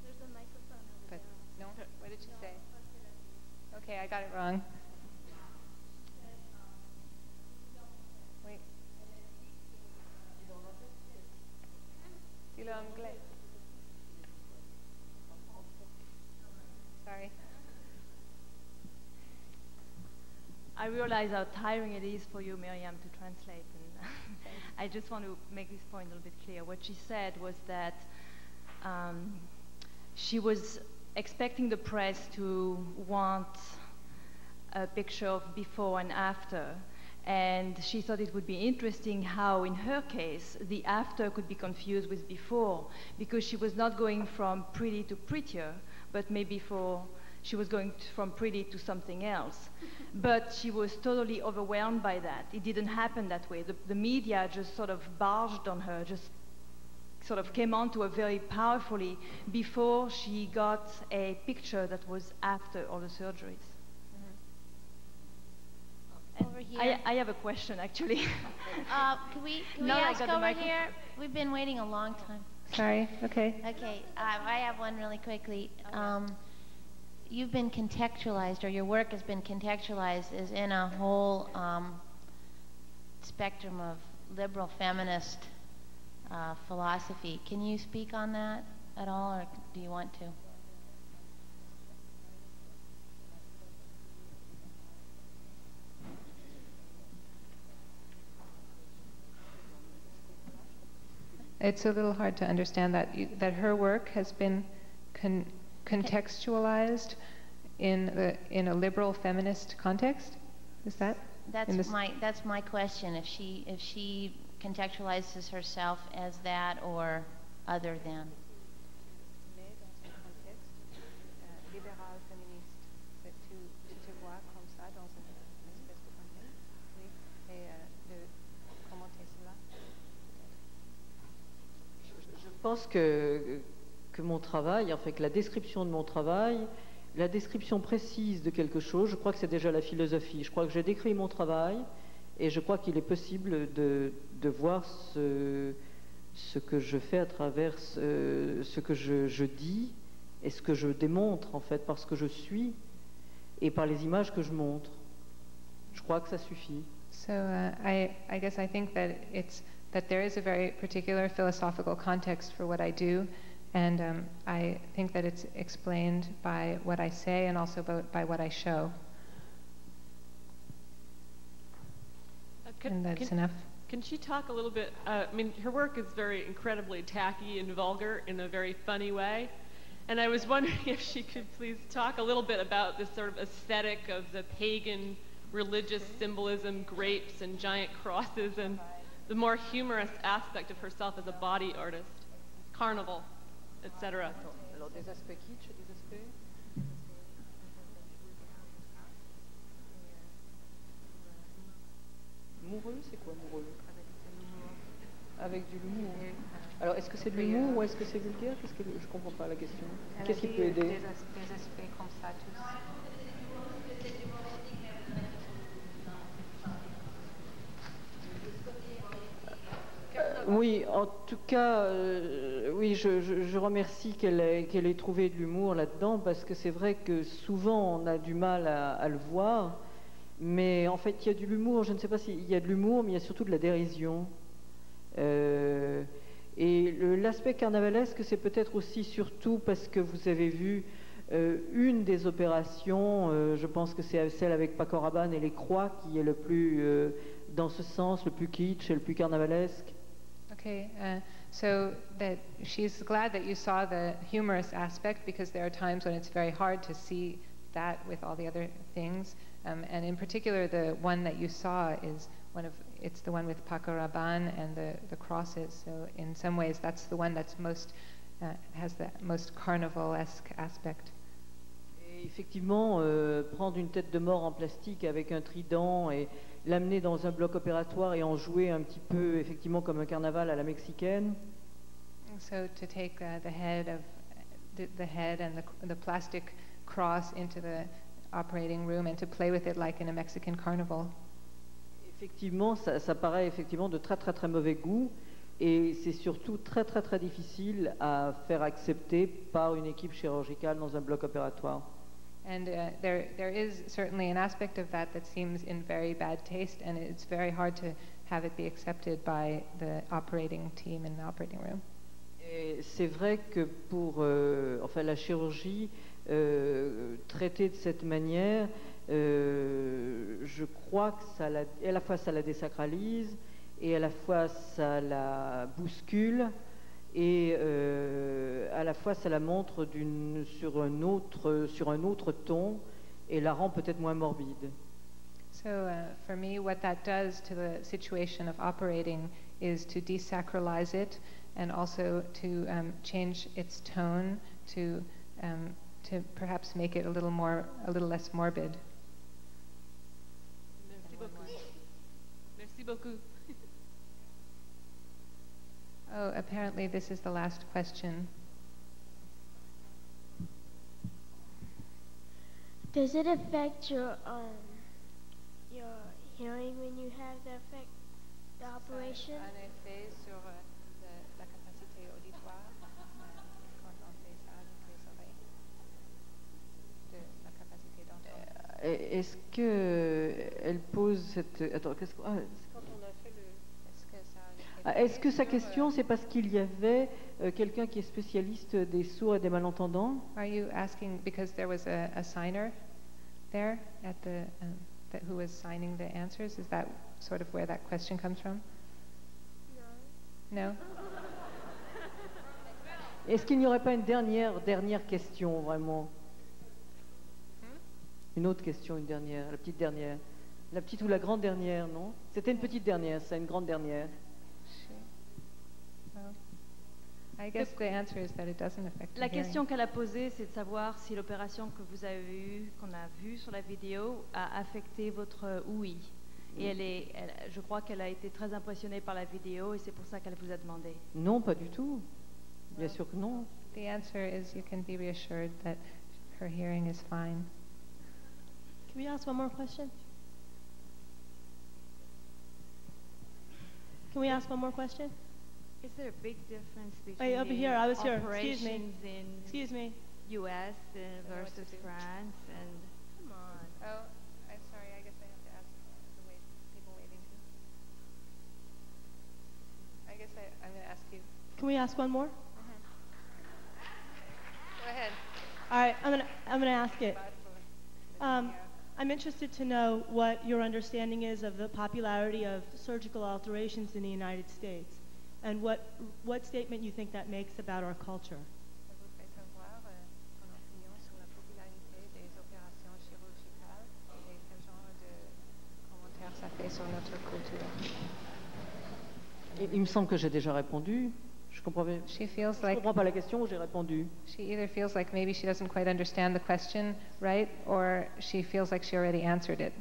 There's a microphone over there. No? What did she say? Okay, I got it wrong. Wait. Dis-le anglais. Sorry. I realize how tiring it is for you, Miriam, to translate. And I just want to make this point a little bit clear. What she said was that she was expecting the press to want a picture of before and after. And she thought it would be interesting how, in her case, the after could be confused with before, because she was not going from pretty to prettier, but maybe she was going from pretty to something else. But she was totally overwhelmed by that. It didn't happen that way. The media just sort of barged on her, just sort of came onto her very powerfully before she got a picture that was after all the surgeries. Over here. I have a question, actually. Can we ask over here? We've been waiting a long time. Sorry, okay. Okay, I have one really quickly. you've been contextualized, or your work has been contextualized as in a whole spectrum of liberal feminist philosophy. Can you speak on that at all, or do you want to? It's a little hard to understand that her work has been contextualized in a liberal feminist context. Is that? That's my question. If she contextualizes herself as that or other than. Je pense que mon travail, en fait, que la description de mon travail, la description précise de quelque chose, je crois que c'est déjà la philosophie. Je crois que j'ai décrit mon travail et je crois qu'il est possible de voir ce que je fais à travers ce que je dis et ce que je démontre, en fait, par ce que je suis et par les images que je montre. Je crois que ça suffit. So I guess I think that there is a very particular philosophical context for what I do, and I think that it's explained by what I say and also by what I show. And that's enough. Can she talk a little bit? I mean, her work is very incredibly tacky and vulgar in a very funny way. And I was wondering if she could please talk a little bit about this sort of aesthetic of the pagan religious symbolism, grapes and giant crosses, and the more humorous aspect of herself as a body artist, carnival, etc. Alors, des aspects kitsch, des aspects... Moureux, c'est quoi moureux? Avec du l'humour. Alors, est-ce que c'est de l'humour ou est-ce que c'est vulgaire? Je comprends pas la question. Qu'est-ce qui peut aider? Des aspects comme ça, tous. Oui, en tout cas, oui, je remercie qu'elle ait trouvé de l'humour là-dedans, parce que c'est vrai que souvent on a du mal à le voir, mais en fait il y a de l'humour, je ne sais pas s'il y a de l'humour, mais il y a surtout de la dérision. Et l'aspect carnavalesque, c'est peut-être aussi surtout parce que vous avez vu une des opérations, je pense que c'est celle avec Paco Rabanne et les croix, qui est le plus, dans ce sens, le plus kitsch et le plus carnavalesque. Okay, so that she's glad that you saw the humorous aspect, because there are times when it's very hard to see that with all the other things, and in particular the one that you saw is it's the one with Paco Rabanne and the crosses. So in some ways that's the one that's most has the most carnivalesque aspect. Et effectivement, prendre une tête de mort en plastique avec un trident et l'amener dans un bloc opératoire et en jouer un petit peu, effectivement, comme un carnaval à la mexicaine. So to take the head and the plastic cross into the operating room and to play with it like in a Mexican carnival. Effectivement, ça paraît effectivement de très très très mauvais goût, et c'est surtout très très très difficile à faire accepter par une équipe chirurgicale dans un bloc opératoire. And there is certainly an aspect of that seems in very bad taste, and it's very hard to have it be accepted by the operating team in the operating room. C'est vrai que pour enfin la chirurgie traitée de cette manière, je crois que ça à la fois ça la désacralise et à la fois ça la bouscule. Et à la fois ça la montre sur un autre ton et la rend peut-être moins morbide. So for me, what that does to the situation of operating is to desacralize it, and also to change its tone, to perhaps make it a little less morbid. Merci beaucoup. Merci beaucoup. Oh, apparently this is the last question. Does it affect your hearing when you have the operation? Un effet sur la capacité auditoire quand on fait ça avec les oreilles. Est-ce qu'elle pose cette... Attends, qu'est-ce que... Est-ce que sa question, c'est parce qu'il y avait quelqu'un qui est spécialiste des sourds et des malentendants? Are you asking because there was a signer there at the who was signing the answers? Is that sort of where that question comes from? No. Est-ce qu'il n'y aurait pas une dernière question, vraiment? Une autre question, une dernière, la petite dernière. La petite ou la grande dernière, non? C'était une petite dernière, c'est une grande dernière. I guess the answer is that it doesn't affect La question qu'elle a posée, c'est de savoir si l'opération que vous avez eue, qu'on a vue sur la vidéo, a affecté votre ouïe. Et je crois qu'elle a été très impressionnée par la vidéo et c'est pour ça qu'elle vous a demandé. Non, pas du tout. Bien sûr que non. The answer is you can be reassured that her hearing is fine. Can we ask one more question? Can we ask one more question? Is there a big difference between Wait, over here, I was here. operations Excuse me. U.S. versus France and? Come on. Oh, I'm sorry. I guess I have to ask the people waiting too. I guess I'm going to ask you. Can we ask one more? Go ahead. All right, I'm gonna ask it. I'm interested to know what your understanding is of the popularity of surgical alterations in the United States, and what statement you think that makes about our culture. Il me semble que j'ai déjà répondu. Je comprends pas la question, j'ai répondu. She either feels like maybe she doesn't quite understand the question, right? Or she feels like she already answered it.